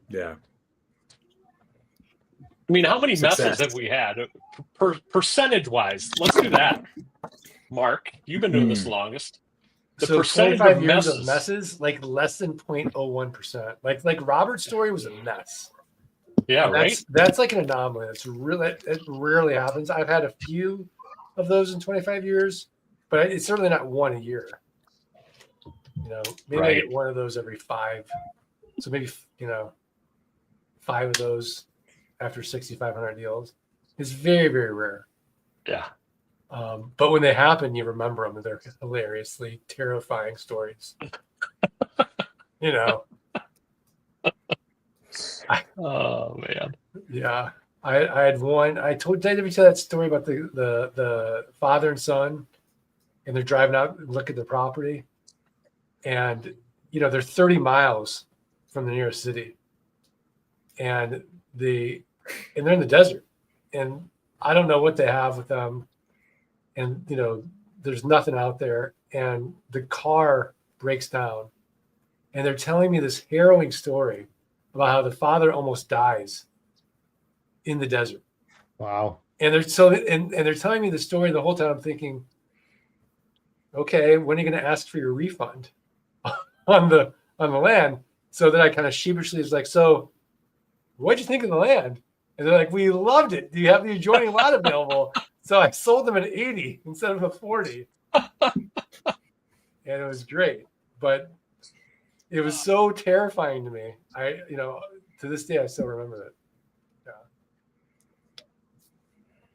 S6: yeah.
S1: I mean, how many
S6: Success.
S1: messes have we had? Percentage wise, let's do that. Mark, you've been doing this the longest. The
S5: So
S1: percentage
S5: 25
S1: of
S5: years
S1: messes.
S5: of messes, like less than 0.01%. Like Robert's story was a mess.
S1: Yeah,
S5: And
S1: right.
S5: That's like an anomaly. It rarely happens. I've had a few of those in 25 years, but it's certainly not one a year. You know, maybe I
S1: Right.
S5: get one of those every 5. So maybe 5 of those after 6,500 deals. It's very, very rare.
S1: Yeah.
S5: But when they happen, you remember them. They're hilariously terrifying stories. You know.
S1: Oh man.
S5: Yeah, I had one. Did I ever tell that story about the father and son, and they're driving out and look at the property, and they're 30 miles from the nearest city, and they're in the desert, and I don't know what they have with them, and there's nothing out there, and the car breaks down, and they're telling me this harrowing story about how the father almost dies in the desert.
S3: Wow.
S5: And they're telling me the story the whole time. I'm thinking, okay, when are you going to ask for your refund on the land? So then I kind of sheepishly was like, so what'd you think of the land? And they're like, we loved it. Do you have the adjoining lot available? So I sold them an 80 instead of a 40. And it was great. But it was so terrifying to me. To this day, I still remember it.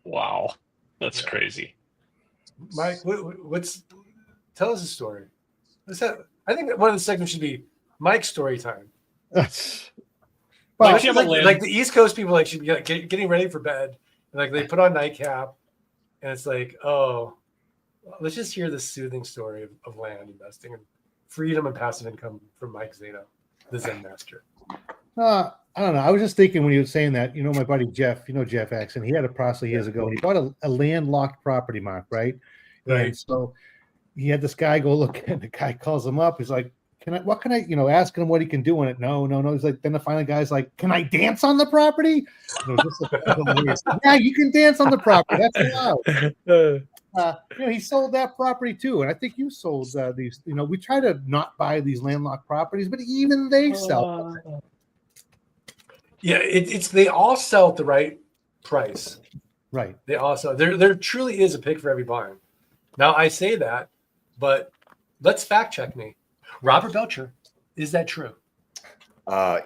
S1: Wow. That's crazy.
S5: Mike, tell us a story. I think that one of the segments should be Mike's story time.
S3: That's
S1: Well,
S5: like the East Coast people should be getting ready for bed, and they put on Nite Cap, and it's like, oh, let's just hear this soothing story of land investing and freedom and passive income from Mike Zeno, the Zen master.
S3: I don't know. I was just thinking when you were saying that, my buddy Jeff, Jeff Axon, he had a process years ago. He bought a landlocked property, Mark, right?
S5: Right.
S3: And so he had this guy go look, and the guy calls him up. He's like, asking him what he can do on it. No. He's like, then the final guy's like, can I dance on the property? Yeah, you can dance on the property. That's allowed. He sold that property too. And I think you sold these, we try to not buy these landlocked properties, but even they sell.
S5: Yeah, they all sell at the right price.
S3: Right.
S5: They all sell. There truly is a pick for every barn. Now I say that, but let's fact check me. Robert Belcher, is that true?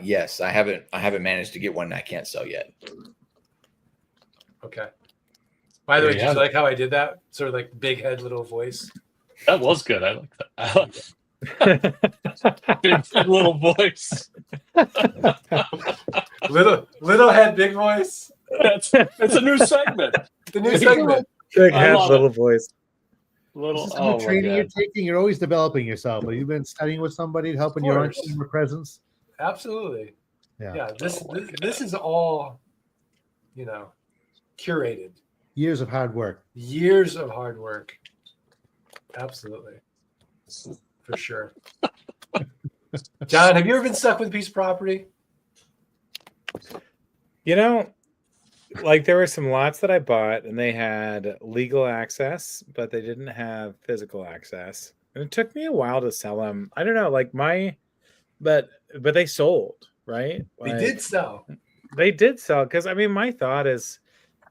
S4: Yes, I haven't managed to get one I can't sell yet.
S5: Okay. By the way, did you
S1: Yeah.
S5: like how I did that? Sort of like big head, little voice.
S1: That was good. I like that. I like that. Big little voice.
S5: little head, big voice.
S1: It's a new segment.
S5: The new segment.
S6: Big
S1: I
S6: head,
S1: love
S6: little voice.
S1: Little.
S3: This is
S1: Oh
S3: the
S1: my
S3: training you're
S1: God.
S3: taking. You're always developing yourself. Have you been studying with somebody, helping your own
S5: course.
S3: team presence?
S5: Absolutely.
S3: Yeah.
S5: Yeah. This is all, curated.
S3: Years of hard work.
S5: Years of hard work. Absolutely. For sure. John, have you ever been stuck with a piece of property?
S6: There were some lots that I bought and they had legal access, but they didn't have physical access. And it took me a while to sell them. I don't know, but they sold, right?
S5: They did sell.
S6: They did sell because my thought is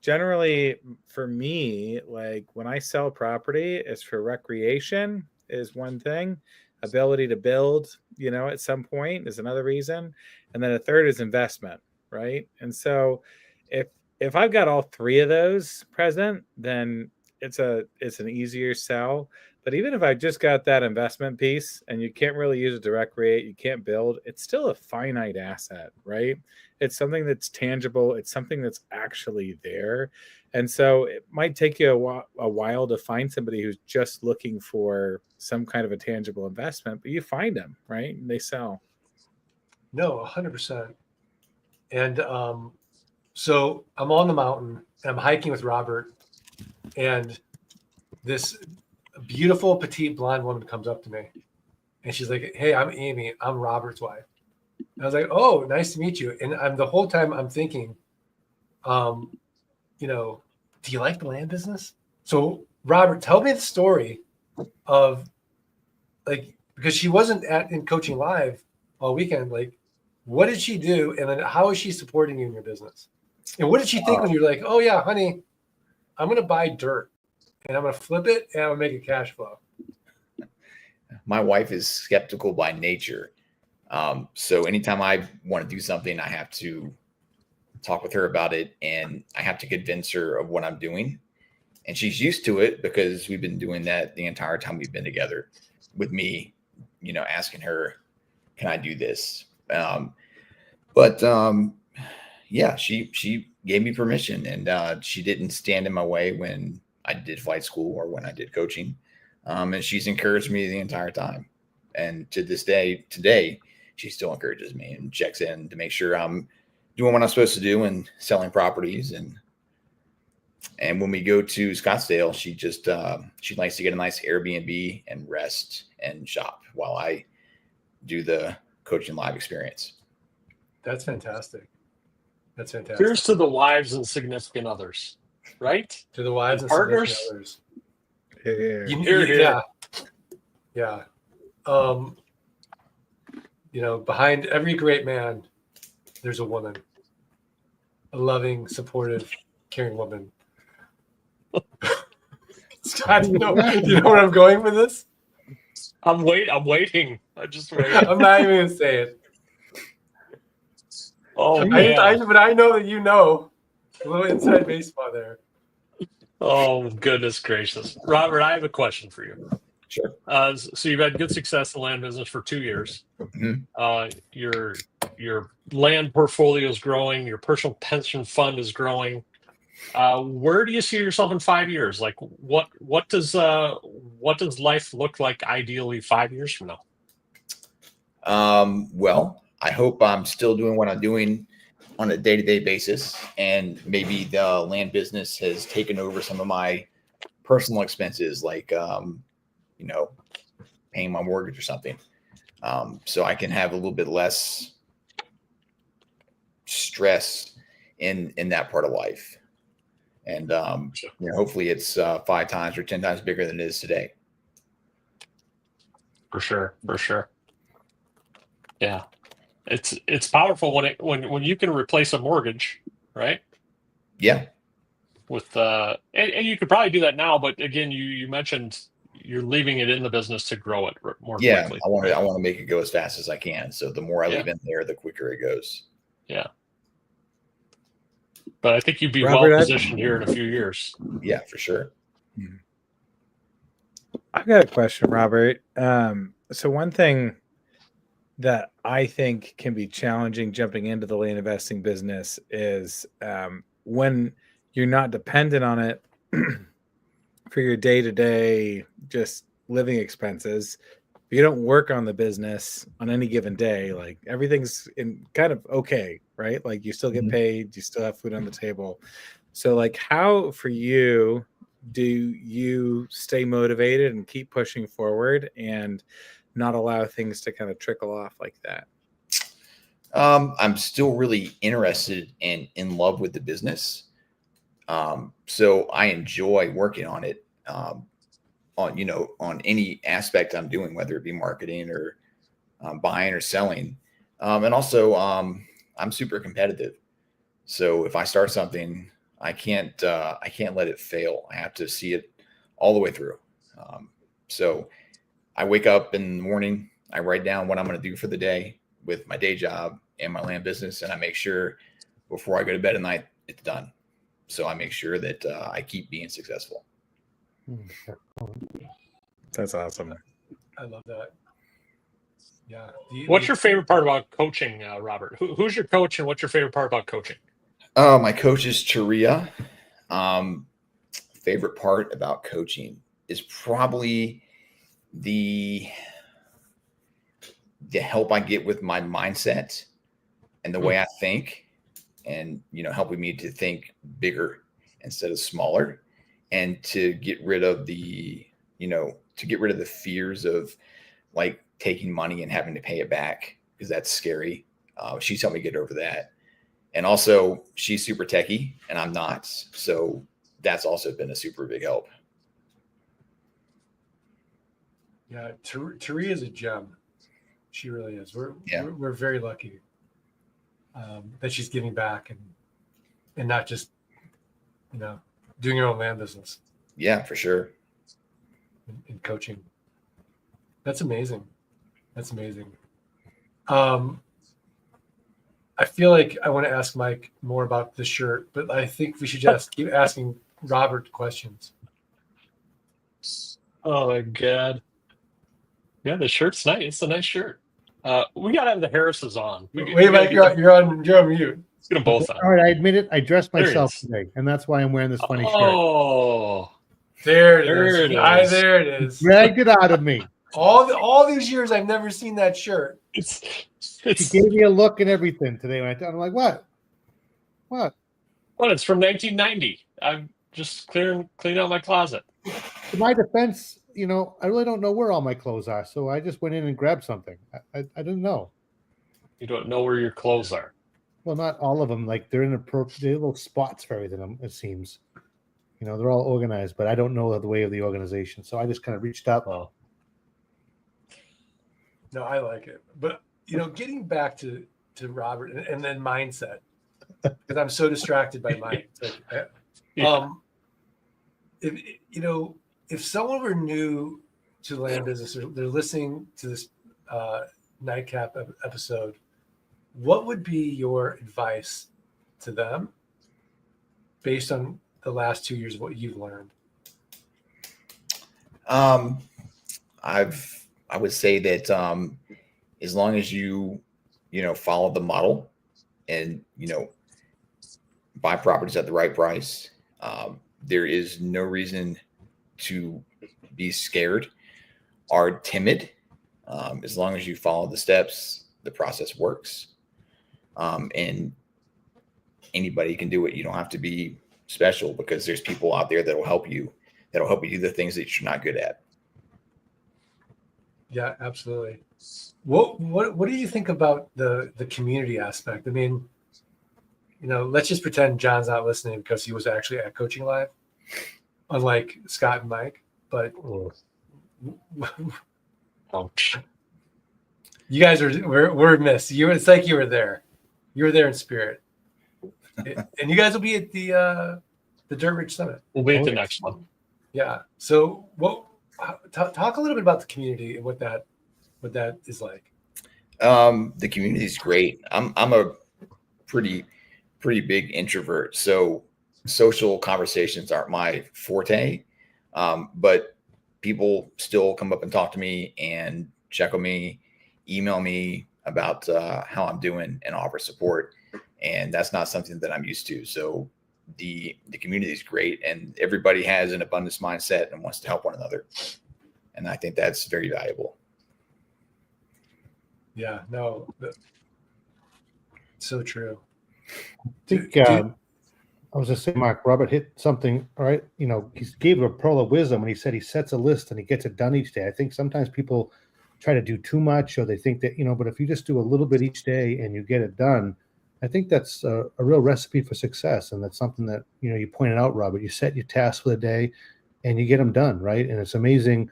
S6: generally for me, when I sell property, it's for recreation is one thing, ability to build, at some point is another reason, and then a third is investment, right? And so if I've got all three of those present, then it's an easier sell. But even if I just got that investment piece and you can't really use it to recreate, you can't build, it's still a finite asset, right? It's something that's tangible. It's something that's actually there. And so it might take you a while to find somebody who's just looking for some kind of a tangible investment, but you find them, right? And they sell.
S5: No, 100%. And so I'm on the mountain and I'm hiking with Robert, and this beautiful petite blonde woman comes up to me, And she's like, "Hey, I'm Amy. I'm Robert's wife." And I was like, "Oh, nice to meet you." And the whole time I'm thinking, you know, do you like the land business? So Robert, tell me the story of like, because she wasn't in coaching live all weekend. Like, what did she do? And then how is she supporting you in your business? And what did she think when you're like, "Oh yeah, honey, I'm going to buy dirt and I'm going to flip it and I'm going to make a cash flow"?
S4: My wife is skeptical by nature. So anytime I want to do something, I have to talk with her about it, and I have to convince her of what I'm doing. And she's used to it because we've been doing that the entire time we've been together with me, asking her, can I do this? Yeah, she gave me permission, and she didn't stand in my way when I did flight school or when I did coaching. And she's encouraged me the entire time. And to this day, today, she still encourages me and checks in to make sure I'm doing what I'm supposed to do and selling properties. And when we go to Scottsdale, she likes to get a nice Airbnb and rest and shop while I do the coaching live experience.
S5: That's fantastic. That's fantastic.
S1: Here's to the wives and significant others, right?
S5: To the wives and
S1: Partners?
S5: significant others.
S1: Here.
S5: Yeah. Behind every great man, there's a woman, a loving, supportive, caring woman. Scott, do you know where I'm going with this?
S1: I'm waiting. I just wait.
S5: I'm not even gonna say it.
S1: Oh man.
S5: But I know that you know a little inside baseball there.
S1: Oh goodness gracious, Robert! I have a question for you.
S4: Sure.
S1: So you've had good success in the land business for 2 years.
S4: Mm-hmm.
S1: Your land portfolio is growing. Your personal pension fund is growing. Where do you see yourself in 5 years? Like, what does life look like ideally 5 years from now?
S4: Well, I hope I'm still doing what I'm doing on a day-to-day basis, and maybe the land business has taken over some of my personal expenses, like paying my mortgage or something, so I can have a little bit less stress in that part of life. And hopefully it's 5 times or 10 times bigger than it is today.
S1: For sure. Yeah, it's powerful when you can replace a mortgage, right?
S4: Yeah.
S1: With and you could probably do that now, but again, you mentioned you're leaving it in the business to grow it more quickly.
S4: I want to make it go as fast as I can. So the more I leave in there, the quicker it goes.
S1: Yeah. But I think you'd be
S6: Robert,
S1: well positioned here in a few years.
S4: Yeah, for sure.
S6: I've got a question, Robert. So one thing that I think can be challenging jumping into the land investing business is when you're not dependent on it for your day-to-day just living expenses. If you don't work on the business on any given day, like everything's in kind of okay, right? Like you still get paid, you still have food on the table. So like how for you do you stay motivated and keep pushing forward and not allow things to kind of trickle off like that?
S4: I'm still really interested and in love with the business. So I enjoy working on it, on any aspect I'm doing, whether it be marketing or buying or selling. And also I'm super competitive. So if I start something, I can't let it fail. I have to see it all the way through. So I wake up in the morning, I write down what I'm going to do for the day with my day job and my land business. And I make sure before I go to bed at night, it's done. So I make sure that I keep being successful.
S6: That's awesome.
S5: I love that. Yeah.
S1: What's your favorite part about coaching, Robert? Who's your coach, and what's your favorite part about coaching?
S4: My coach is Charia. Favorite part about coaching is probably the help I get with my mindset and the way I think, and helping me to think bigger instead of smaller, and to get rid of the fears of like taking money and having to pay it back, because that's scary. She's helped me get over that. And also, she's super techie and I'm not. So that's also been a super big help.
S5: Yeah, Tari is a gem. She really is. We're very lucky that she's giving back and not just, doing her own land business.
S4: Yeah, for sure.
S5: And coaching. That's amazing. That's amazing. I feel like I want to ask Mike more about the shirt, but I think we should just keep asking Robert questions.
S1: Oh my god. Yeah, the shirt's nice. It's a nice shirt. We gotta have the Harrises on.
S5: Wait, Mike, you're on mute.
S1: Let's get them both on.
S3: All right, I admit it. I dressed
S1: There it
S3: myself
S1: is.
S3: today, and that's why I'm wearing this funny shirt.
S1: Oh,
S5: There it
S1: There
S5: is.
S1: it is.
S5: There it is.
S3: Dragged it out of me.
S5: All these years, I've never seen that shirt.
S3: She gave me a look and everything today when I'm like, what?
S1: Well, it's from 1990. I'm just cleaning out my closet.
S3: To my defense, I really don't know where all my clothes are, so I just went in and grabbed something. I didn't know.
S1: You don't know where your clothes are.
S3: Well, not all of them. Like they're in they're little spots for everything. It seems, they're all organized, but I don't know the way of the organization, so I just kind of reached out.
S1: Oh.
S5: No, I like it. But, getting back to Robert and then mindset, because I'm so distracted by mine. If someone were new to land business, or they're listening to this Nite Cap episode, what would be your advice to them based on the last 2 years of what you've learned?
S4: I would say that as long as you follow the model and buy properties at the right price, there is no reason to be scared or timid. As long as you follow the steps, the process works, and anybody can do it. You don't have to be special, because there's people out there that will help you do the things that you're not good at.
S5: Yeah, absolutely. What do you think about the community aspect? I mean, let's just pretend John's not listening because he was actually at Coaching Live, unlike Scott and Mike. But
S1: Ouch.
S5: you guys were missed. It's like you were there. You were there in spirit, and you guys will be at the Dirt Ridge Summit.
S1: We'll wait the next one.
S5: Yeah. So talk a little bit about the community and what that is like.
S4: The community is great. I'm a pretty big introvert, so social conversations aren't my forte. But people still come up and talk to me and check on me, email me about how I'm doing and offer support. And that's not something that I'm used to. So the community is great, and everybody has an abundance mindset and wants to help one another. And I think that's very valuable.
S5: Yeah, no, so true.
S3: I think I was just saying, Mark, Robert hit something, all right. He gave a pearl of wisdom when he said he sets a list and he gets it done each day. I think sometimes people try to do too much, or they think that, but if you just do a little bit each day and you get it done, I think that's a real recipe for success. And that's something that, you pointed out, Robert. You set your tasks for the day and you get them done, right? And it's amazing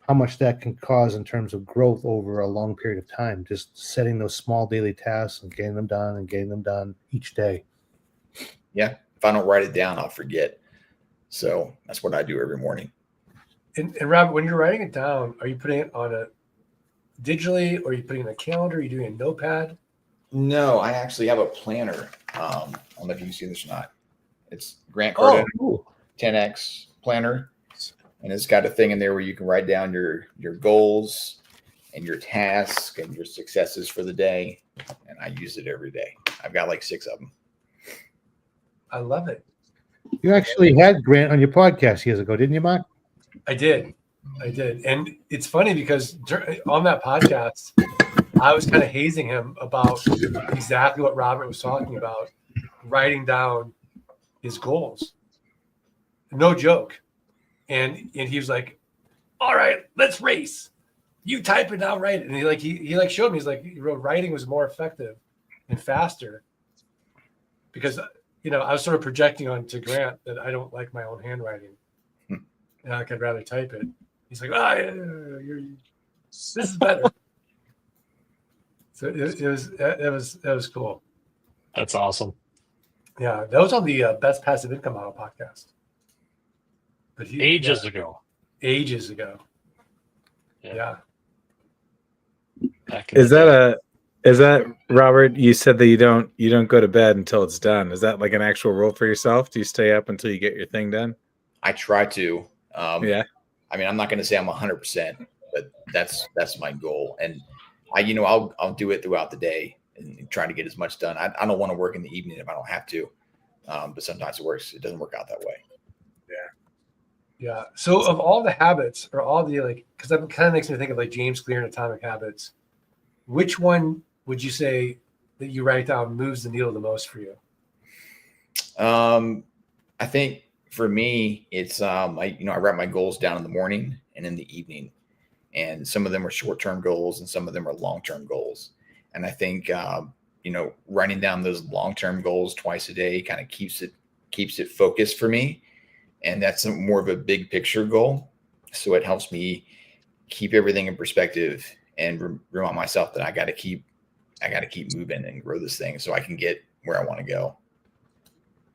S3: how much that can cause in terms of growth over a long period of time, just setting those small daily tasks and getting them done each day.
S4: Yeah. If I don't write it down, I'll forget. So that's what I do every morning.
S5: And Robert, when you're writing it down, are you putting it on a digitally, or are you putting it in a calendar? Are you doing a notepad?
S4: No, I actually have a planner. I don't know if you can see this or not. It's Grant Cardone 10X planner. And it's got a thing in there where you can write down your goals and your tasks and your successes for the day. And I use it every day. I've got like 6 of them.
S5: I love it.
S3: You actually had Grant on your podcast years ago, didn't you, Mark?
S5: I did. And it's funny because on that podcast, I was kind of hazing him about exactly what Robert was talking about, writing down his goals. No joke. And he was like, all right, let's race. you type it, I'll write it. And he showed me, he's like, writing was more effective and faster because, I was sort of projecting onto Grant that I don't like my own handwriting. And I'd rather type it. He's like, this is better. So it was cool.
S1: That's awesome.
S5: Yeah, that was on the Best Passive Income Model podcast. But
S1: Ages ago.
S5: Ages ago. Yeah.
S6: Is that Robert? You said that you don't go to bed until it's done. Is that like an actual rule for yourself? Do you stay up until you get your thing done?
S4: I try to.
S6: Yeah.
S4: I mean, I'm not going to say I'm 100%, but that's my goal. And I'll do it throughout the day and try to get as much done. I don't want to work in the evening if I don't have to. But sometimes it doesn't work out that way.
S5: Yeah. So of all the habits or all the because that kind of makes me think of James Clear and Atomic Habits, which one would you say that you write down moves the needle the most for you?
S4: I think for me, it's I write my goals down in the morning and in the evening, and some of them are short-term goals and some of them are long-term goals. And I think writing down those long-term goals twice a day kind of keeps it focused for me, and that's more of a big picture goal. So it helps me keep everything in perspective and remind myself that I got to keep moving and grow this thing so I can get where I want to go.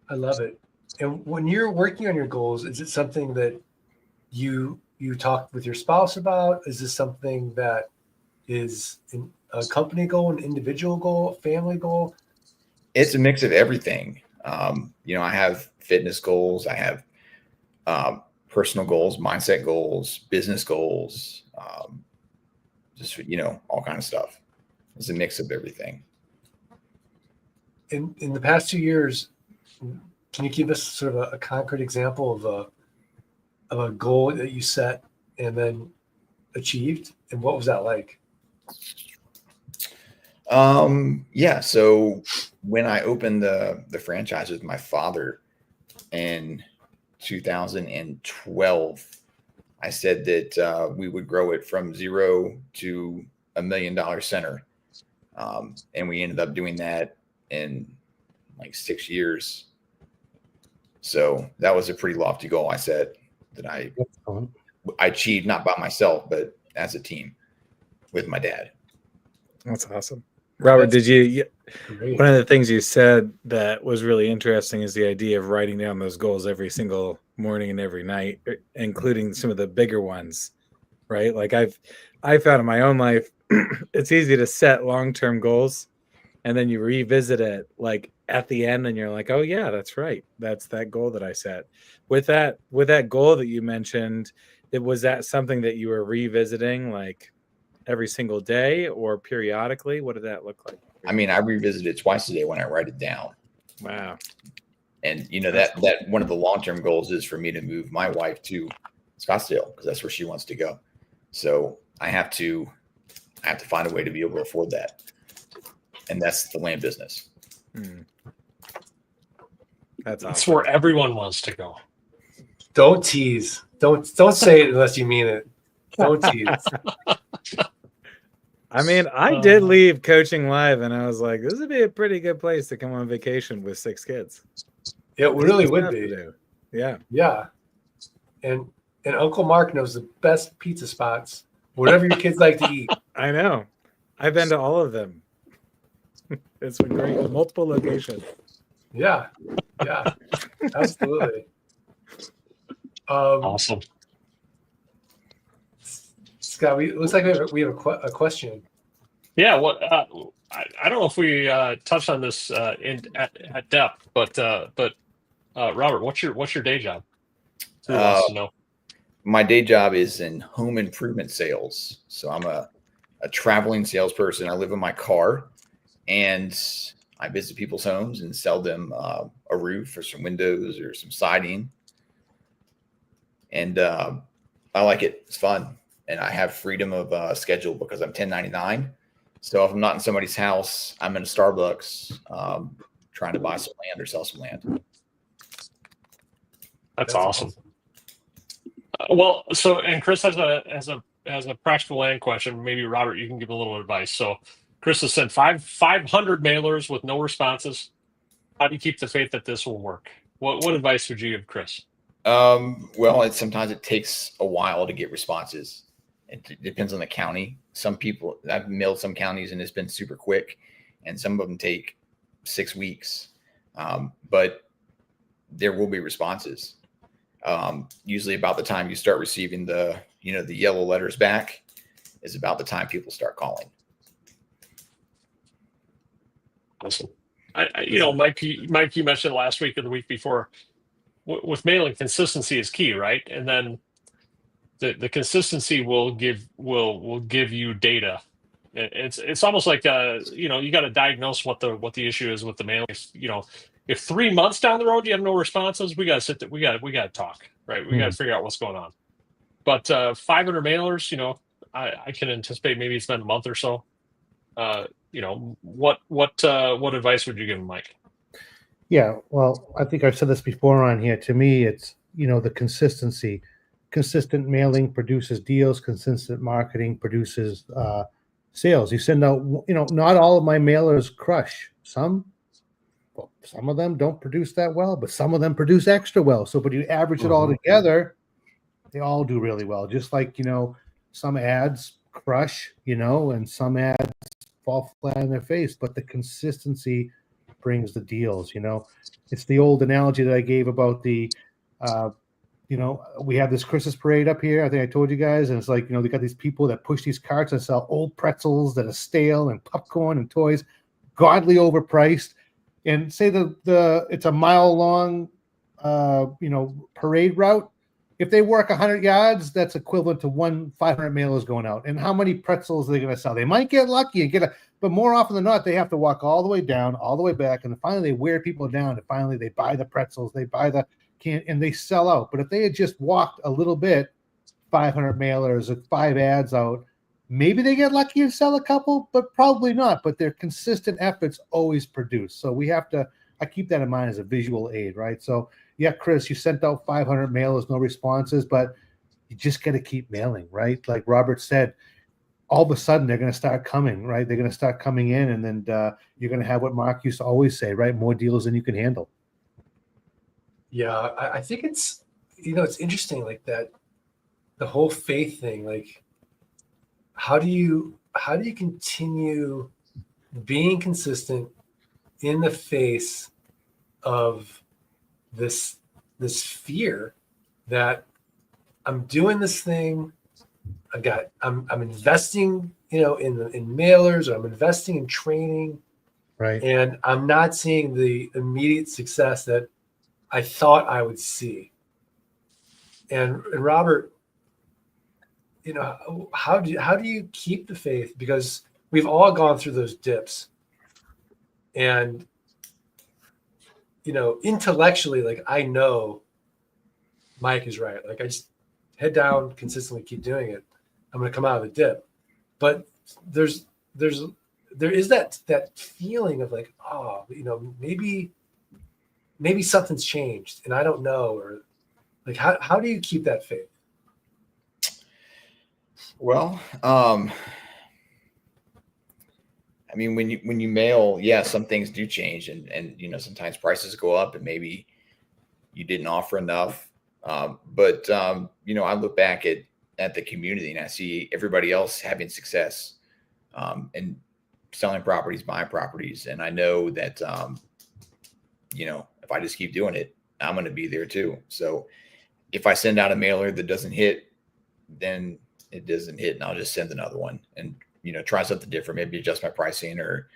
S5: I love it. And when you're working on your goals, is it something that you talk with your spouse about? Is this something that is a company goal, an individual goal, a family goal?
S4: It's a mix of everything. I have fitness goals. I have personal goals, mindset goals, business goals, just all kind of stuff. It's a mix of everything.
S5: In the past 2 years, can you give us sort of a concrete example of a goal that you set and then achieved? And what was that like?
S4: Yeah. So when I opened the franchise with my father in 2012, I said that we would grow it from 0 to $1 million center. And we ended up doing that in 6 years. So that was a pretty lofty goal I set that I achieved, not by myself, but as a team with my dad.
S6: That's awesome. Robert, one of the things you said that was really interesting is the idea of writing down those goals every single morning and every night, including some of the bigger ones, right? Like I found in my own life, it's easy to set long-term goals and then you revisit it at the end and you're like, oh yeah, that's right. That's that goal that I set. With that goal that you mentioned, was that something that you were revisiting every single day or periodically? What did that look like?
S4: I mean, I revisit it twice a day when I write it down.
S6: Wow.
S4: And that one of the long-term goals is for me to move my wife to Scottsdale because that's where she wants to go. So I have to find a way to be able to afford that. And that's the land business.
S6: That's awesome.
S1: That's where everyone wants to go.
S5: Don't tease. Don't say it unless you mean it. Don't tease.
S6: I mean, I did leave Coaching Live and I was like, this would be a pretty good place to come on vacation with 6 kids.
S5: It really would be.
S6: Yeah.
S5: Yeah. And Uncle Mark knows the best pizza spots, whatever your kids like to eat.
S6: I know. I've been to all of them. It's been great. Multiple locations.
S5: Yeah. Yeah. Absolutely.
S1: Awesome.
S5: Scott, looks like we have a question.
S1: Yeah, I don't know if we touched on this at depth, but Robert, what's your day job? Who wants to know?
S4: My day job is in home improvement sales. So I'm a traveling salesperson. I live in my car and I visit people's homes and sell them a roof or some windows or some siding. And I like it. It's fun. And I have freedom of schedule because I'm 1099. So if I'm not in somebody's house, I'm in a Starbucks trying to buy some land or sell some land.
S1: That's awesome. Well, so and Chris has a as a practical land question, maybe Robert, you can give a little advice. So Chris has sent 500 mailers with no responses. How do you keep the faith that this will work? What advice would you give Chris?
S4: Well, sometimes it takes a while to get responses. It depends on the county. Some people, I've mailed some counties and it's been super quick, and some of them take 6 weeks. But there will be responses. Usually about the time you start receiving the yellow letters back is about the time people start calling.
S1: Awesome. Mike, you mentioned last week or the week before, with mailing, consistency is key, right? And then the consistency will give you data. It's almost like you got to diagnose what the issue is with the mailing. If 3 months down the road you have no responses, we got to sit there. We got to talk, right? We got to figure out what's going on. But 500 mailers, I can anticipate maybe it's been a month or so. What advice would you give him, Mike?
S3: Yeah, well, I think I've said this before on here. To me, it's the consistency. Consistent mailing produces deals. Consistent marketing produces sales. You send out, not all of my mailers crush. Some of them don't produce that well, but some of them produce extra well. So, but you average it all together, they all do really well. Just like, some ads crush, and some ads fall flat in their face, but the consistency brings the deals. It's the old analogy that I gave about the, we have this Christmas parade up here. I think I told you guys, and it's like, they got these people that push these carts and sell old pretzels that are stale and popcorn and toys, godly overpriced. And say it's a mile long, parade route. If they work 100 yards, that's equivalent to 500 mailers going out. And how many pretzels are they going to sell? They might get lucky and but more often than not, they have to walk all the way down, all the way back, and finally they wear people down. And finally they buy the pretzels, they buy the can, and they sell out. But if they had just walked a little bit, 500 mailers or 5 ads out, maybe they get lucky and sell a couple, but probably not. But their consistent efforts always produce. So I keep that in mind as a visual aid, right? So yeah, Chris, you sent out 500 mailers, no responses, but you just got to keep mailing, right? Like Robert said, all of a sudden they're going to start coming, right? They're going to start coming in, and then you're going to have what Mark used to always say, right? More deals than you can handle.
S5: Yeah, I think it's, it's interesting, like that, the whole faith thing. Like, how do you continue being consistent in the face of this fear that I'm doing this thing, I'm investing, in mailers, or I'm investing in training,
S3: right?
S5: And I'm not seeing the immediate success that I thought I would see. And Robert, how do you keep the faith? Because we've all gone through those dips, and intellectually, like, I know Mike is right. Like, I just head down, consistently keep doing it, I'm going to come out of the dip. But there is that feeling of like, oh, maybe something's changed and I don't know, or like, how do you keep that faith?
S4: Well, I mean, when you mail, yeah, some things do change, and sometimes prices go up, and maybe you didn't offer enough. But I look back at the community and I see everybody else having success, and selling properties, buying properties, and I know that if I just keep doing it, I'm going to be there too. So if I send out a mailer that doesn't hit, then it doesn't hit, and I'll just send another one and try something different, maybe adjust my pricing, or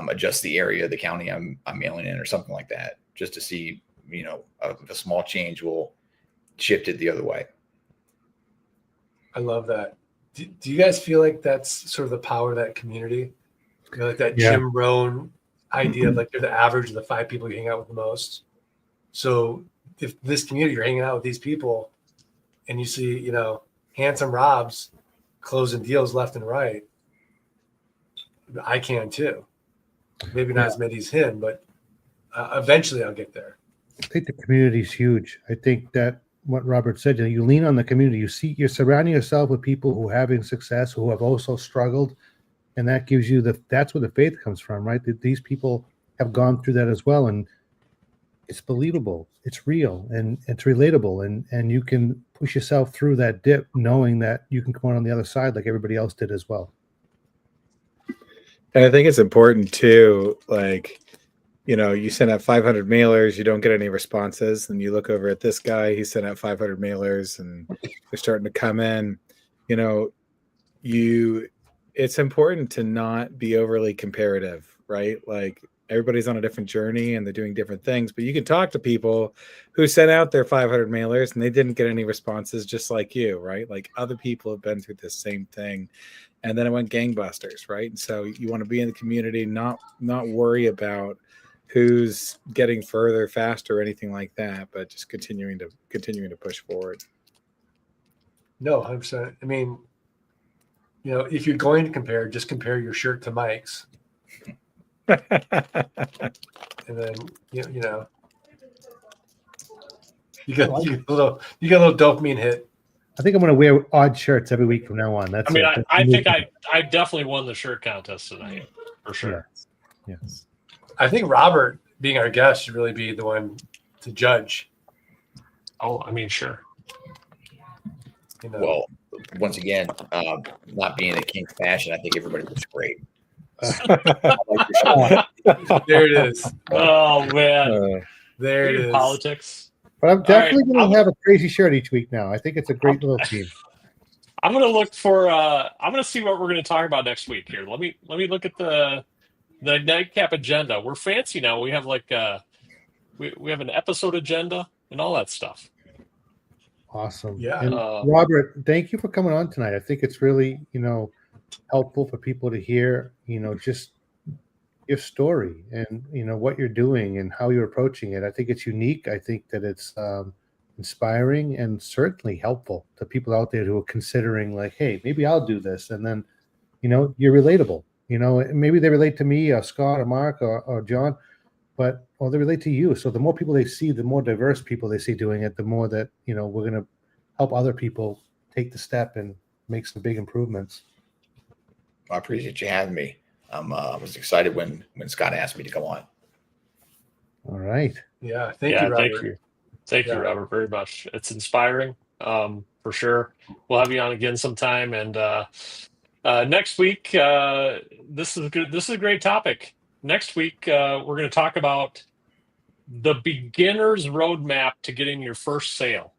S4: adjust the area of the county I'm mailing in, or something like that, just to see a small change will shift it the other way.
S5: I love that. Do you guys feel like that's sort of the power of that community? Like that Jim Rohn idea of like you're the average of the 5 people you hang out with the most. So if this community, you're hanging out with these people and you see, handsome Rob's closing deals left and right, I can too. Maybe not as many as him, but eventually I'll get there.
S3: I think the community is huge. I think that what Robert said. You lean on the community. You're surrounding yourself with people who are having success, who have also struggled, and that gives you that's where the faith comes from, right? That these people have gone through that as well, and it's believable, it's real, and it's relatable, and you can push yourself through that dip knowing that you can come out on the other side like everybody else did as well.
S6: And I think it's important too, like, you send out 500 mailers, you don't get any responses. And you look over at this guy, he sent out 500 mailers and they're starting to come in. It's important to not be overly comparative, right? Like, everybody's on a different journey and they're doing different things, but you can talk to people who sent out their 500 mailers and they didn't get any responses, just like you, right? Like, other people have been through the same thing. And then it went gangbusters, right? And so you want to be in the community, not worry about who's getting further, faster, or anything like that, but just continuing to push forward.
S5: No, 100%. I mean, if you're going to compare, just compare your shirt to Mike's, and then you get a little dopamine hit.
S3: I think I'm going to wear odd shirts every week from now on.
S1: I mean, I think I definitely won the shirt contest tonight, for sure.
S3: Yes.
S5: I think Robert, being our guest, should really be the one to judge.
S1: Oh, I mean, sure.
S4: Well, once again, not being a king fashion, I think everybody looks great.
S5: There it is.
S1: Oh man,
S5: there it is.
S1: Politics.
S3: But I'm definitely going to have a crazy shirt each week now. I think it's a great little team.
S1: I'm going to look for. I'm going to see what we're going to talk about next week here. Let me look at the Nite Cap agenda. We're fancy now. We have we have an episode agenda and all that stuff.
S3: Awesome.
S5: Yeah.
S3: And Robert, thank you for coming on tonight. I think it's really, helpful for people to hear, just your story and, what you're doing and how you're approaching it. I think it's unique. I think that it's inspiring and certainly helpful to people out there who are considering like, hey, maybe I'll do this. And then, you're relatable. Maybe they relate to me or Scott or Mark or John, or they relate to you. So the more people they see, the more diverse people they see doing it, the more that, we're going to help other people take the step and make some big improvements.
S4: I appreciate you having me. I was excited when Scott asked me to come on.
S3: All right.
S5: Yeah. Thank you, Robert.
S1: Thank you, Robert, very much. It's inspiring, for sure. We'll have you on again sometime. And next week, this is good. This is a great topic. Next week, we're going to talk about the beginner's roadmap to getting your first sale.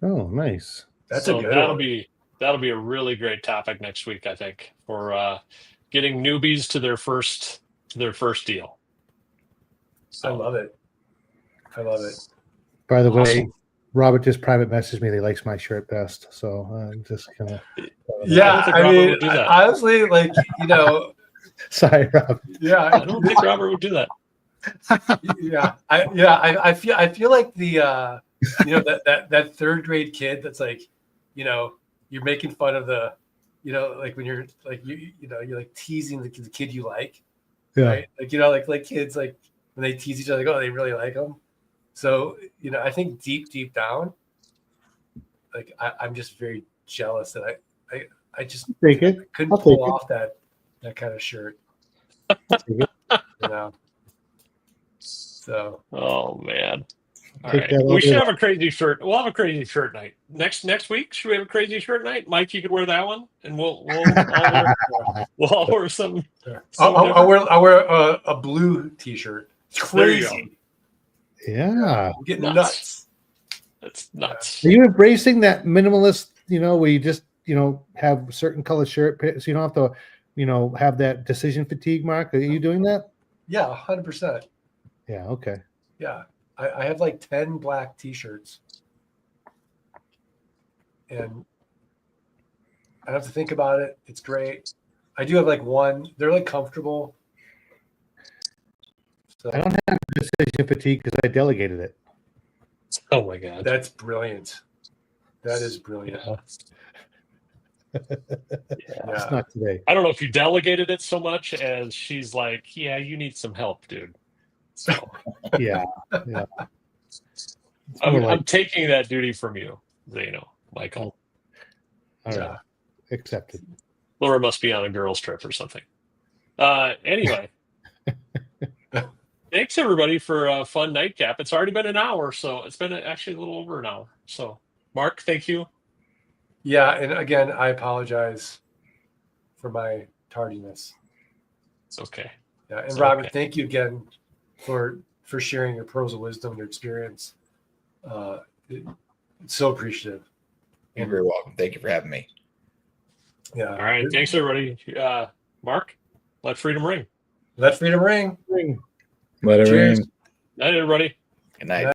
S3: Oh, nice.
S1: That'll be a really great topic next week, I think, for getting newbies to their first deal.
S5: So, I love it.
S3: By the way, Robert just private messaged me that he likes my shirt best. So I'm just gonna.
S5: Yeah, I mean, honestly, Sorry, Rob. Yeah,
S1: I don't think Robert would do that.
S5: I feel like the that third grade kid that's like, you're making fun of the, like when you're like you're like teasing the kid you like, right? Like kids like when they tease each other, like, oh, they really like them. So I think deep down, like I'm just very jealous that I just couldn't pull off that kind of shirt. So. Oh man. All right. We should have a crazy shirt. We'll have a crazy shirt night next week. Should we have a crazy shirt night? Mike, you could wear that one, and we'll all wear some. I'll wear a blue T-shirt. It's crazy.
S3: Yeah,
S5: I'm getting nuts.
S1: That's nuts.
S3: Are you embracing that minimalist? Where you just have certain color shirt, so you don't have to have that decision fatigue, Mark. Are you doing that?
S5: Yeah, 100%.
S3: Yeah. Okay.
S5: Yeah. I have like 10 black T-shirts, and I have to think about it. It's great. I do have like one. They're like comfortable. So
S3: I don't have decision fatigue because I delegated it.
S1: Oh my god,
S5: that's brilliant. That is brilliant.
S3: It's not today.
S1: I don't know if you delegated it so much as she's like, yeah, you need some help, dude. So
S3: yeah. It's more
S1: I'm taking that duty from you, Zeno, Michael.
S3: all
S5: Yeah.
S3: right. Accepted.
S1: Laura must be on a girls' trip or something. Anyway, thanks everybody for a fun nightcap. It's already been an hour, so it's been actually a little over an hour. So, Mark, thank you.
S5: Yeah, and again, I apologize for my tardiness.
S1: It's okay.
S5: Yeah, and
S1: It's
S5: Robert,
S1: okay.
S5: thank you again for sharing your pearls of wisdom, your experience. It's so appreciative.
S4: You're very welcome. Thank you for having me.
S5: Yeah.
S1: All right, thanks everybody. Mark, let freedom ring.
S5: Let freedom ring.
S6: Let it
S5: Cheers.
S6: ring.
S1: Night, everybody.
S4: Good night.